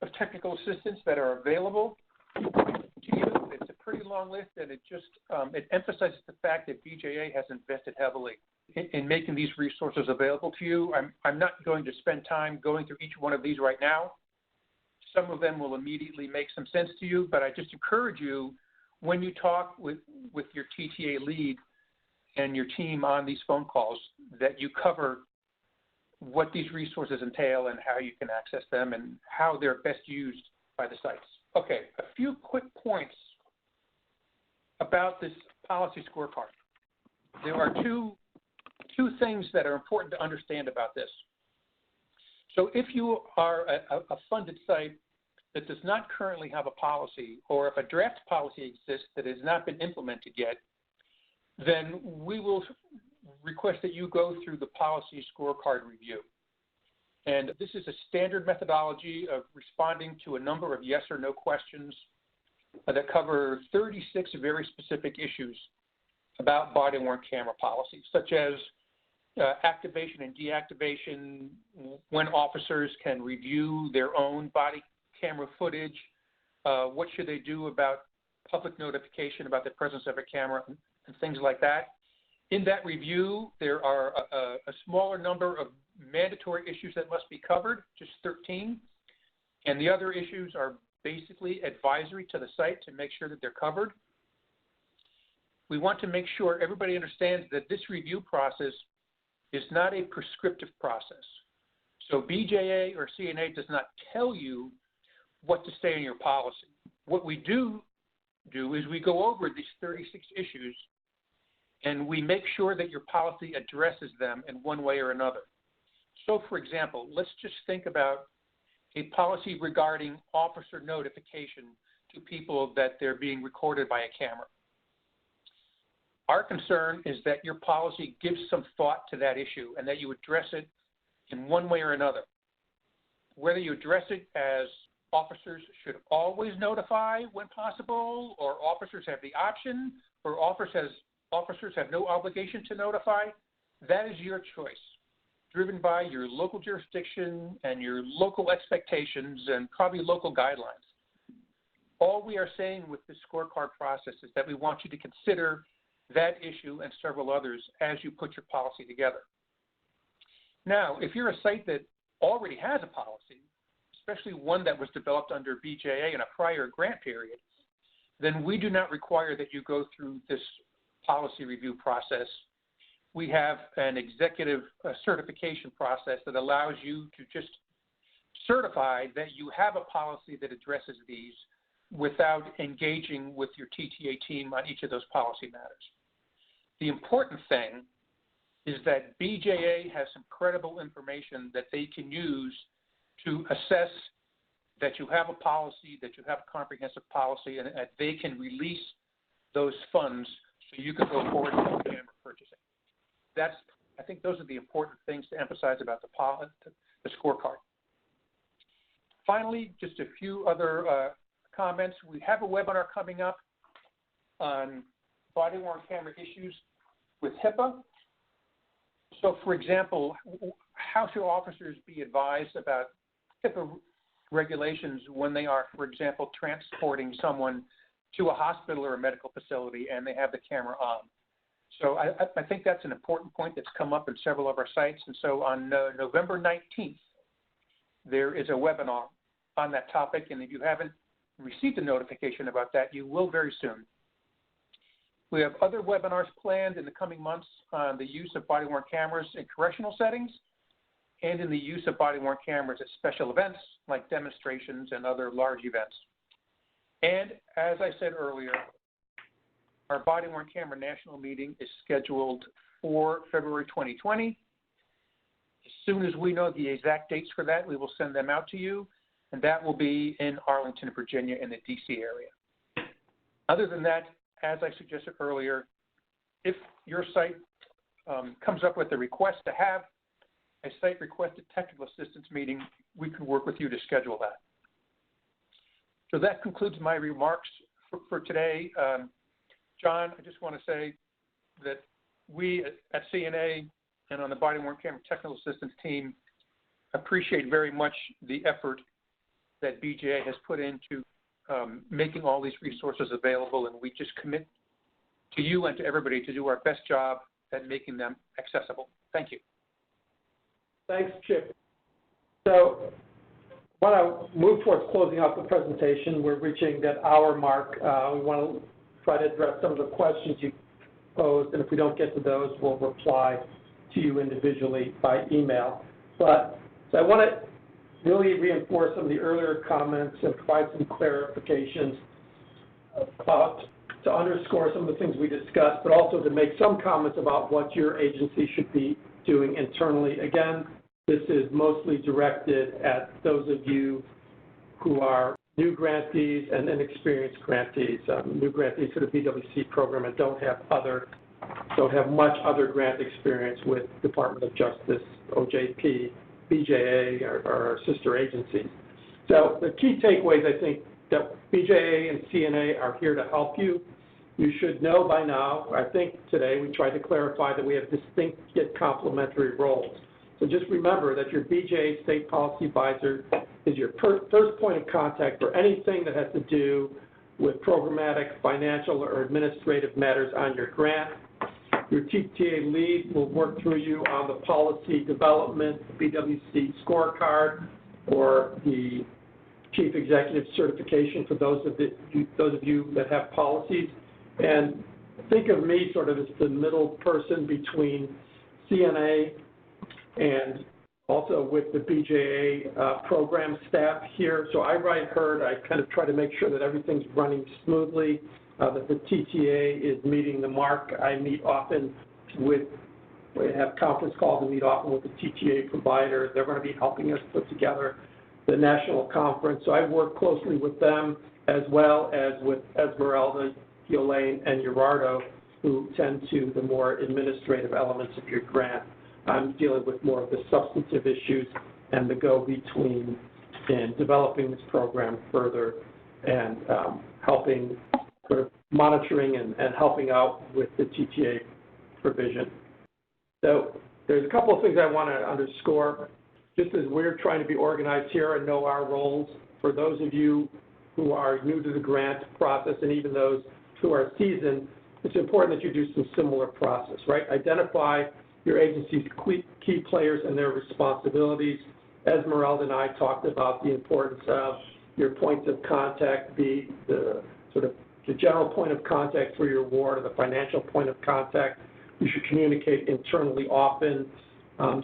of technical assistance that are available to you. It's a pretty long list, and it just it emphasizes the fact that BJA has invested heavily in making these resources available to you. I'm not going to spend time going through each one of these right now. Some of them will immediately make some sense to you, but I just encourage you, when you talk with your TTA lead and your team on these phone calls, that you cover what these resources entail and how you can access them and how they're best used by the sites. Okay, a few quick points about this policy scorecard. There are two things that are important to understand about this. So if you are a funded site that does not currently have a policy, or if a draft policy exists that has not been implemented yet, then we will request that you go through the policy scorecard review. And this is a standard methodology of responding to a number of yes or no questions that cover 36 very specific issues about body-worn camera policies, such as activation and deactivation, when officers can review their own body camera footage, what should they do about public notification about the presence of a camera, and things like that. In that review, there are a smaller number of mandatory issues that must be covered, just 13, and the other issues are basically advisory to the site to make sure that they're covered. We want to make sure everybody understands that this review process is not a prescriptive process. So BJA or CNA does not tell you what to say in your policy. What we do is we go over these 36 issues and we make sure that your policy addresses them in one way or another. So, for example, let's just think about a policy regarding officer notification to people that they're being recorded by a camera. Our concern is that your policy gives some thought to that issue and that you address it in one way or another. Whether you address it as officers should always notify when possible, or officers have the option, or officers have no obligation to notify, that is your choice, driven by your local jurisdiction and your local expectations and probably local guidelines. All we are saying with this scorecard process is that we want you to consider that issue and several others as you put your policy together. Now, if you're a site that already has a policy, especially one that was developed under BJA in a prior grant period, then we do not require that you go through this policy review process. We have an executive certification process that allows you to just certify that you have a policy that addresses these without engaging with your TTA team on each of those policy matters. The important thing is that BJA has some credible information that they can use to assess that you have a policy, that you have a comprehensive policy, and that they can release those funds so you can go forward with camera purchasing. I think those are the important things to emphasize about the scorecard. Finally, just a few other comments. We have a webinar coming up on body-worn camera issues with HIPAA. So, for example, how should officers be advised about HIPAA regulations when they are, for example, transporting someone to a hospital or a medical facility and they have the camera on? So I think that's an important point that's come up in several of our sites. And so on November 19th, there is a webinar on that topic. And if you haven't received a notification about that, you will very soon. We have other webinars planned in the coming months on the use of body-worn cameras in correctional settings and in the use of body-worn cameras at special events like demonstrations and other large events. And as I said earlier, our body-worn camera national meeting is scheduled for February 2020. As soon as we know the exact dates for that, we will send them out to you, and that will be in Arlington, Virginia, in the DC area. Other than that, as I suggested earlier, if your site comes up with a request to have a site-requested technical assistance meeting, we can work with you to schedule that. So that concludes my remarks for today. John, I just want to say that we at CNA and on the body-worn camera technical assistance team appreciate very much the effort that BJA has put into making all these resources available, and we just commit to you and to everybody to do our best job at making them accessible. Thank you. Thanks, Chip. So when I move towards closing out the presentation, we're reaching that hour mark. We want to try to address some of the questions you posed, and if we don't get to those, we'll reply to you individually by email. But so I want to really reinforce some of the earlier comments and provide some clarifications to underscore some of the things we discussed, but also to make some comments about what your agency should be doing internally. Again, this is mostly directed at those of you who are new grantees and inexperienced grantees, new grantees to the BWC program and don't have much other grant experience with Department of Justice, OJP, BJA, or our sister agencies. So the key takeaways, I think, that BJA and CNA are here to help you. You should know by now, I think today we tried to clarify that we have distinct yet complementary roles. So just remember that your BJA State Policy Advisor is your first point of contact for anything that has to do with programmatic, financial, or administrative matters on your grant. Your TTA lead will work through you on the policy development, the BWC scorecard, or the chief executive certification for those of you that have policies. And think of me sort of as the middle person between CNA and also with the BJA program staff here. So I write herd. I kind of try to make sure that everything's running smoothly, that the TTA is meeting the mark. I meet often we have conference calls and meet often with the TTA provider. They're going to be helping us put together the national conference. So I work closely with them as well as with Esmeralda, Elaine, and Gerardo, who tend to the more administrative elements of your grant. I'm dealing with more of the substantive issues and the go-between in developing this program further and helping, sort of monitoring and helping out with the TTA provision. So there's a couple of things I want to underscore. Just as we're trying to be organized here and know our roles, for those of you who are new to the grant process and even those who are seasoned, it's important that you do some similar process, right? Identify your agency's key players and their responsibilities. Esmeralda and I talked about the importance of your points of contact, be the sort of the general point of contact for your ward or the financial point of contact. You should communicate internally often.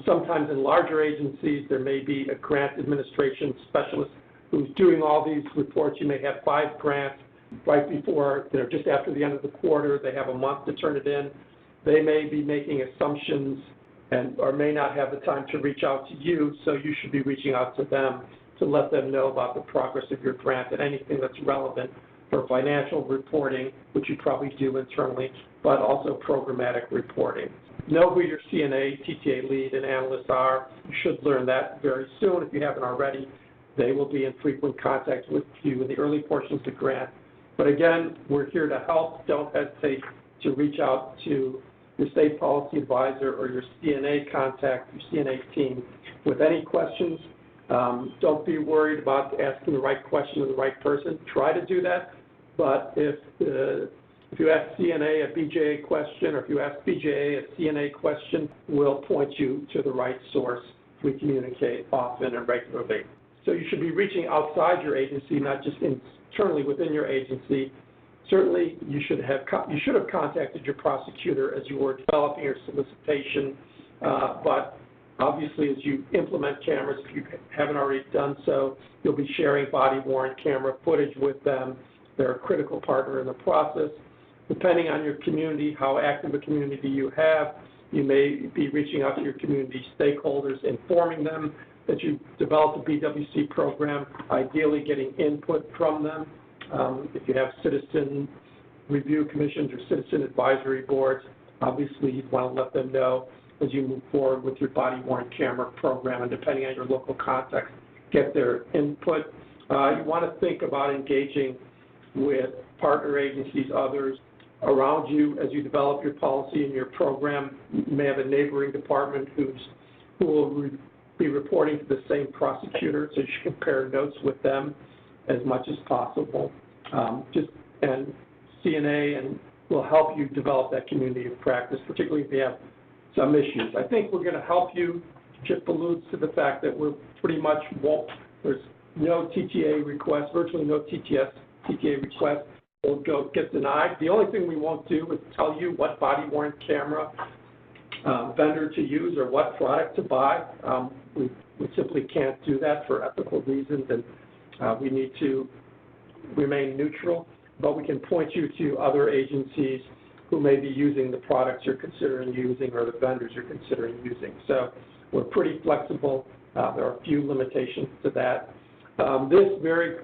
Sometimes in larger agencies, there may be a grant administration specialist who's doing all these reports. You may have 5 grants right before, just after the end of the quarter. They have a month to turn it in. They may be making assumptions or may not have the time to reach out to you, so you should be reaching out to them to let them know about the progress of your grant and anything that's relevant for financial reporting, which you probably do internally, but also programmatic reporting. Know who your CNA, TTA lead, and analysts are. You should learn that very soon if you haven't already. They will be in frequent contact with you in the early portions of the grant. But again, we're here to help. Don't hesitate to reach out to your state policy advisor or your CNA contact, your CNA team, with any questions. Don't be worried about asking the right question to the right person. Try to do that. But if you ask CNA a BJA question or if you ask BJA a CNA question, we'll point you to the right source. We communicate often and regularly. So you should be reaching outside your agency, not just internally within your agency. Certainly, you should have contacted your prosecutor as you were developing your solicitation, but obviously as you implement cameras, if you haven't already done so, you'll be sharing body-worn camera footage with them. They're a critical partner in the process. Depending on your community, how active a community you have, you may be reaching out to your community stakeholders, informing them that you developed a BWC program, ideally getting input from them. If you have citizen review commissions or citizen advisory boards, obviously you'd want to let them know as you move forward with your body-worn camera program, and depending on your local context, get their input. You want to think about engaging with partner agencies, others around you as you develop your policy and your program. You may have a neighboring department who will be reporting to the same prosecutor, so you should compare notes with them as much as possible. And CNA will help you develop that community of practice, particularly if you have some issues. I think we're going to help you. Chip alludes to the fact that we're pretty much there's no TTA request, virtually no TTA request will get denied. The only thing we won't do is tell you what body-worn camera vendor to use or what product to buy. We simply can't do that for ethical reasons, and we need to remain neutral, but we can point you to other agencies who may be using the products you're considering using or the vendors you're considering using. So we're pretty flexible. There are a few limitations to that. This very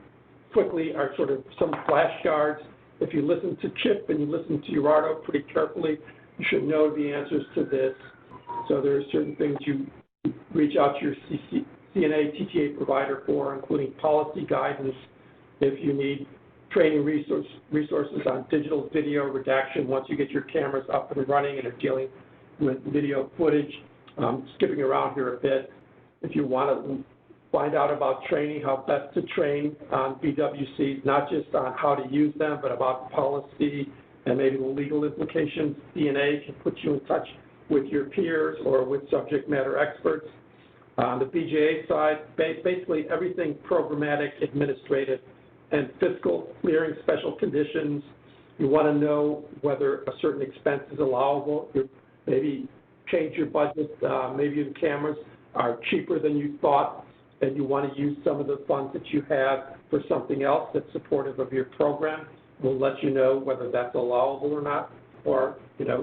quickly are sort of some flashcards. If you listen to Chip and you listen to Gerardo pretty carefully, you should know the answers to this. So there are certain things you reach out to your CNA TTA provider for, including policy guidance. If you need training resources on digital video redaction once you get your cameras up and running and are dealing with video footage. Skipping around here a bit. If you want to find out about training, how best to train on BWCs, not just on how to use them, but about policy and maybe the legal implications, CNA can put you in touch with your peers or with subject matter experts. On the BJA side, basically everything programmatic, administrative, and fiscal, clearing special conditions. You want to know whether a certain expense is allowable. You maybe change your budget. Maybe the cameras are cheaper than you thought, and you want to use some of the funds that you have for something else that's supportive of your program. We'll let you know whether that's allowable or not, or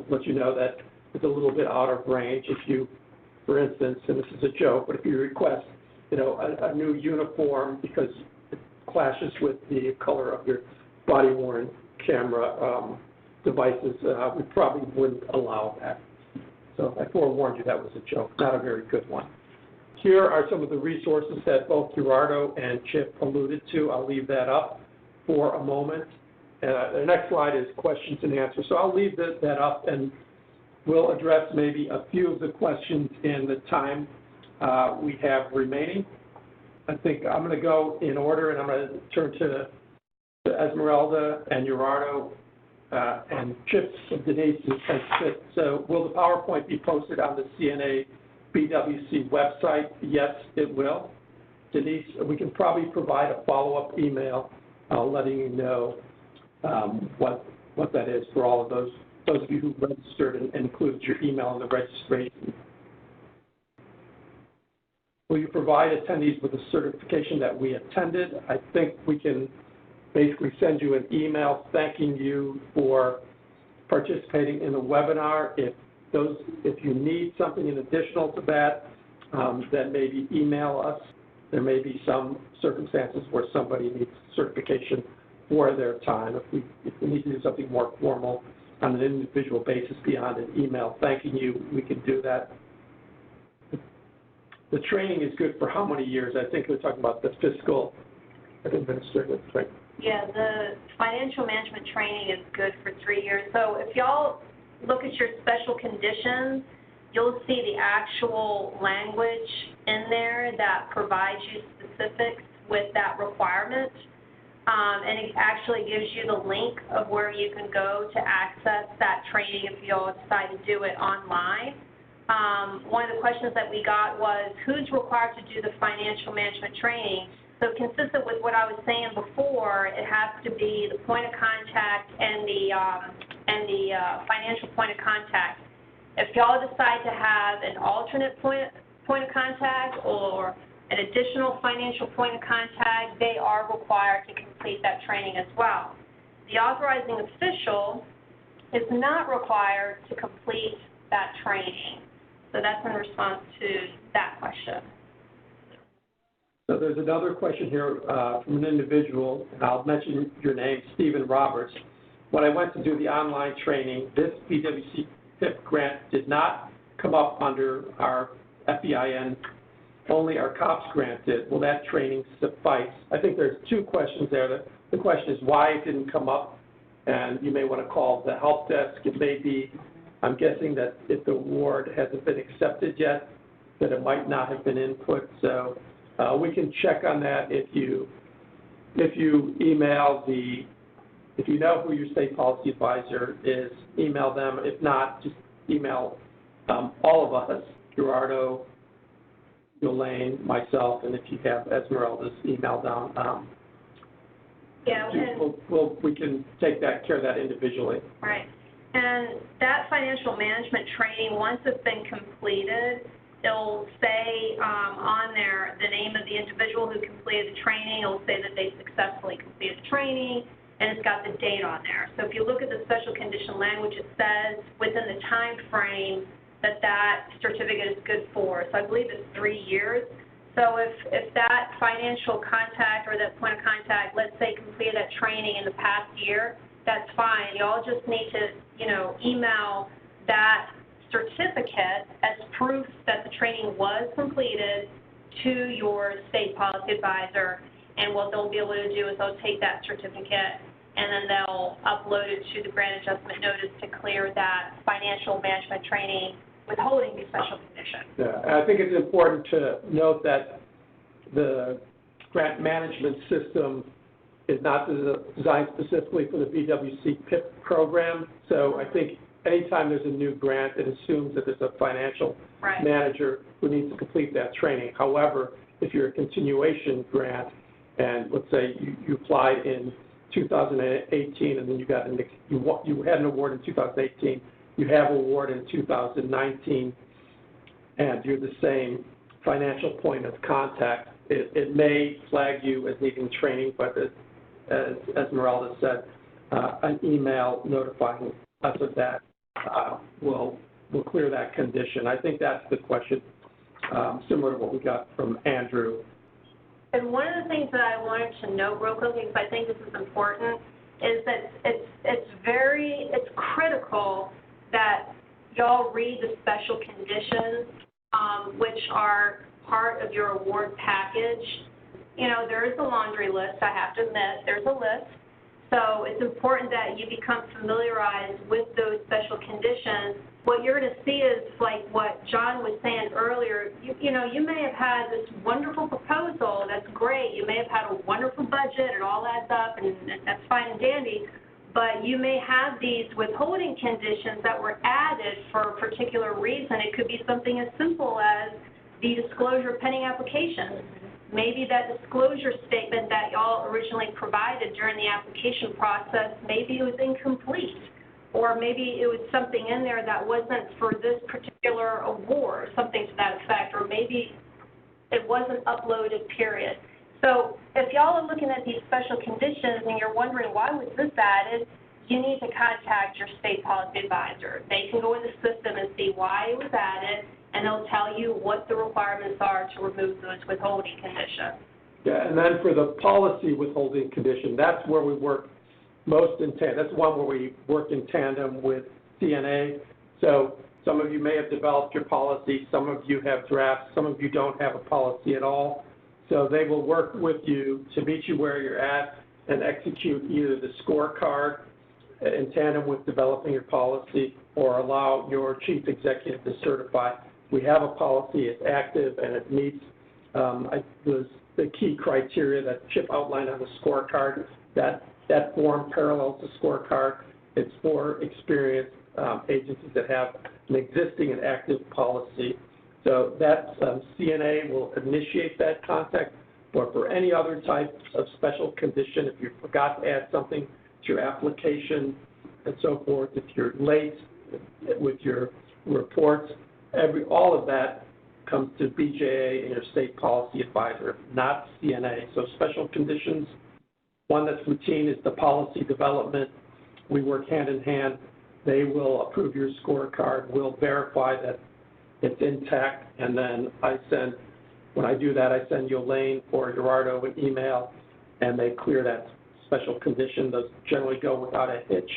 let you know that it's a little bit out of range if you, for instance, and this is a joke, but if you request, a new uniform because it clashes with the color of your body-worn camera devices, we probably wouldn't allow that. So I forewarned you that was a joke, not a very good one. Here are some of the resources that both Gerardo and Chip alluded to. I'll leave that up for a moment. The next slide is questions and answers. So I'll leave that up, and we'll address maybe a few of the questions in the time we have remaining. I think I'm going to go in order, and I'm going to turn to Esmeralda and Gerardo and Chip and Denise as fit. So will the PowerPoint be posted on the CNA BWC website? Yes, it will. Denise, we can probably provide a follow-up email letting you know what that is for all of those of you who registered and included your email in the registration. Will you provide attendees with a certification that we attended? I think we can basically send you an email thanking you for participating in the webinar. If you need something in additional to that, then maybe email us. There may be some circumstances where somebody needs certification for their time. If we need to do something more formal on an individual basis beyond an email thanking you, we can do that. The training is good for how many years? I think we're talking about the fiscal and administrative training. Yeah, the financial management training is good for 3 years. So if y'all look at your special conditions, you'll see the actual language in there that provides you specifics with that requirement. And it actually gives you the link of where you can go to access that training if you all decide to do it online. One of the questions that we got was, who's required to do the financial management training? So consistent with what I was saying before, it has to be the point of contact and the financial point of contact. If y'all decide to have an alternate point of contact or an additional financial point of contact, they are required to complete that training as well. The authorizing official is not required to complete that training. So that's in response to that question. So there's another question here from an individual, and I'll mention your name, Stephen Roberts. When I went to do the online training, this BWC PIP grant did not come up under our FEIN, only our COPS grant did. Will that training suffice? I think there's two questions there. The question is why it didn't come up, and you may want to call the help desk. It may be, I'm guessing that if the award hasn't been accepted yet, that it might not have been input. So we can check on that if you email if you know who your state policy advisor is, email them. If not, just email all of us, Gerardo, Elaine, myself, and if you have Esmeralda's email down, we can take care of that individually. Right. And that financial management training, once it's been completed, it'll say on there the name of the individual who completed the training. It'll say that they successfully completed the training, and it's got the date on there. So if you look at the special condition language, it says within the time frame that certificate is good for. So I believe it's 3 years. So if that financial contact or that point of contact, let's say, completed that training in the past year, that's fine. You all just need to, email that certificate as proof that the training was completed to your state policy advisor, and what they'll be able to do is they'll take that certificate and then they'll upload it to the grant adjustment notice to clear that financial management training withholding the special condition. Yeah, and I think it's important to note that the grant management system is not designed specifically for the BWC PIP program. So I think anytime there's a new grant, it assumes that there's a financial Right. manager who needs to complete that training. However, if you're a continuation grant, and let's say you applied in 2018, and then you had an award in 2018, you have an award in 2019, and you're the same financial point of contact, it may flag you as needing training, but as Esmeralda said, an email notifying us of that will clear that condition. I think that's the question, similar to what we got from Andrew. And one of the things that I wanted to note real quickly, because I think this is important, is that it's critical that y'all read the special conditions, which are part of your award package. You know, there is a laundry list, I have to admit, there's a list. So it's important that you become familiarized with those special conditions. What you're going to see is like what John was saying earlier, you know, you may have had this wonderful proposal, that's great. You may have had a wonderful budget, it all adds up, and that's fine and dandy. But you may have these withholding conditions that were added for a particular reason. It could be something as simple as the disclosure of pending applications. Maybe that disclosure statement that y'all originally provided during the application process, maybe it was incomplete, or maybe it was something in there that wasn't for this particular award, something to that effect, or maybe it wasn't uploaded, period. So if y'all are looking at these special conditions and you're wondering why was this added, you need to contact your state policy advisor. They can go in the system and see why it was added, and they'll tell you what the requirements are to remove those withholding conditions. Yeah, and then for the policy withholding condition, that's where we work most in tandem. That's one where we work in tandem with CNA. So some of you may have developed your policy, some of you have drafts, some of you don't have a policy at all. So they will work with you to meet you where you're at and execute either the scorecard in tandem with developing your policy, or allow your chief executive to certify we have a policy, it's active, and it meets the key criteria that Chip outlined on the scorecard. That form parallels the scorecard. It's for experienced agencies that have an existing and active policy. So that CNA will initiate that contact, or for any other type of special condition, if you forgot to add something to your application and so forth, if you're late with your reports, all of that comes to BJA and your state policy advisor, not CNA. So special conditions, one that's routine is the policy development. We work hand in hand. They will approve your scorecard. We'll verify that it's intact, and then when I do that, I send you Elaine or Gerardo an email, and they clear that special condition. Those generally go without a hitch.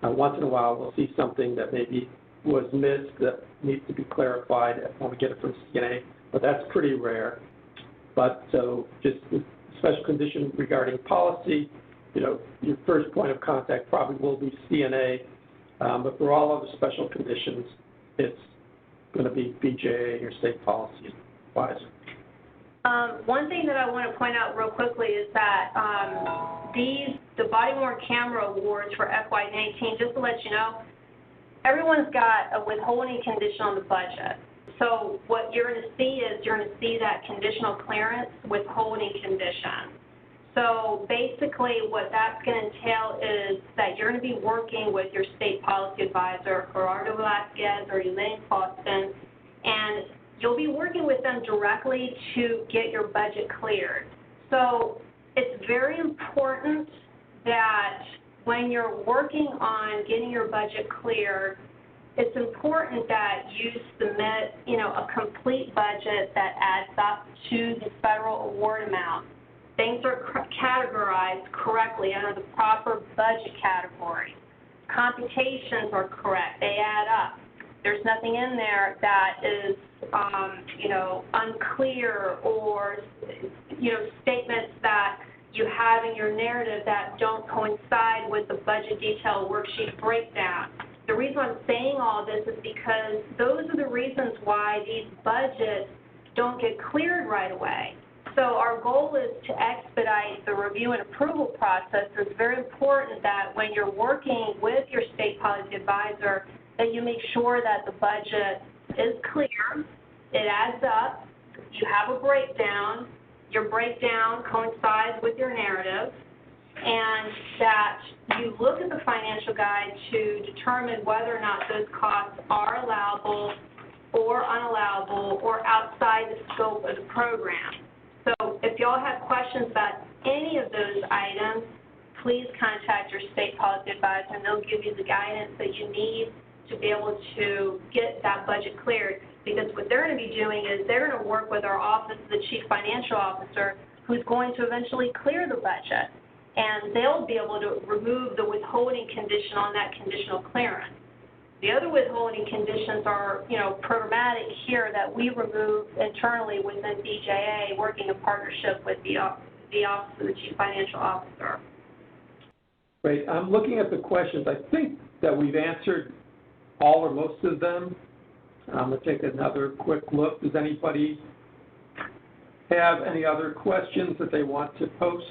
Once in a while, we'll see something that maybe was missed that needs to be clarified when we get it from CNA, but that's pretty rare. But so just the special condition regarding policy, you know, your first point of contact probably will be CNA, but for all other special conditions, it's going to be BJA, your state policy advisor. One thing that I want to point out real quickly is that the body-worn camera awards for FY19, just to let you know, everyone's got a withholding condition on the budget. So what you're going to see is that conditional clearance withholding condition. So basically what that's going to entail is that you're going to be working with your state policy advisor, Gerardo Velasquez or Elaine Faustin, and you'll be working with them directly to get your budget cleared. So it's very important that when you're working on getting your budget cleared, it's important that you submit, you know, a complete budget that adds up to the federal award amount. Things are categorized correctly under the proper budget category. Computations are correct. They add up. There's nothing in there that is, you know, unclear, or, you know, statements that you have in your narrative that don't coincide with the budget detail worksheet breakdown. The reason I'm saying all this is because those are the reasons why these budgets don't get cleared right away. So our goal is to expedite the review and approval process. It's very important that when you're working with your state policy advisor, that you make sure that the budget is clear, it adds up, you have a breakdown, your breakdown coincides with your narrative, and that you look at the financial guide to determine whether or not those costs are allowable or unallowable or outside the scope of the program. So if y'all have questions about any of those items, please contact your state policy advisor, and they'll give you the guidance that you need to be able to get that budget cleared. Because what they're going to be doing is they're going to work with our office of the chief financial officer, who's going to eventually clear the budget. And they'll be able to remove the withholding condition on that conditional clearance. The other withholding conditions are, programmatic here that we remove internally within BJA, working in partnership with the Office of the Chief Financial Officer. Great. I'm looking at the questions. I think that we've answered all or most of them. I'm going to take another quick look. Does anybody have any other questions that they want to post?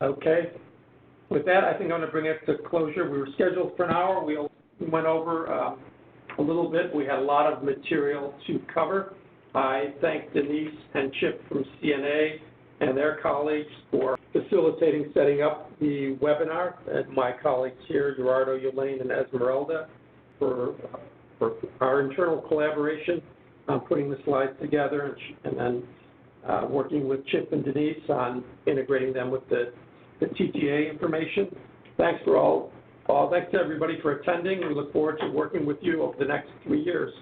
Okay. With that, I think I'm going to bring it to closure. We were scheduled for an hour. We went over a little bit. We had a lot of material to cover. I thank Denise and Chip from CNA and their colleagues for facilitating setting up the webinar, and my colleagues here, Gerardo, Yolaine, and Esmeralda, for our internal collaboration on putting the slides together, and then working with Chip and Denise on integrating them with the TTA information. Thanks to everybody for attending. We look forward to working with you over the next 3 years.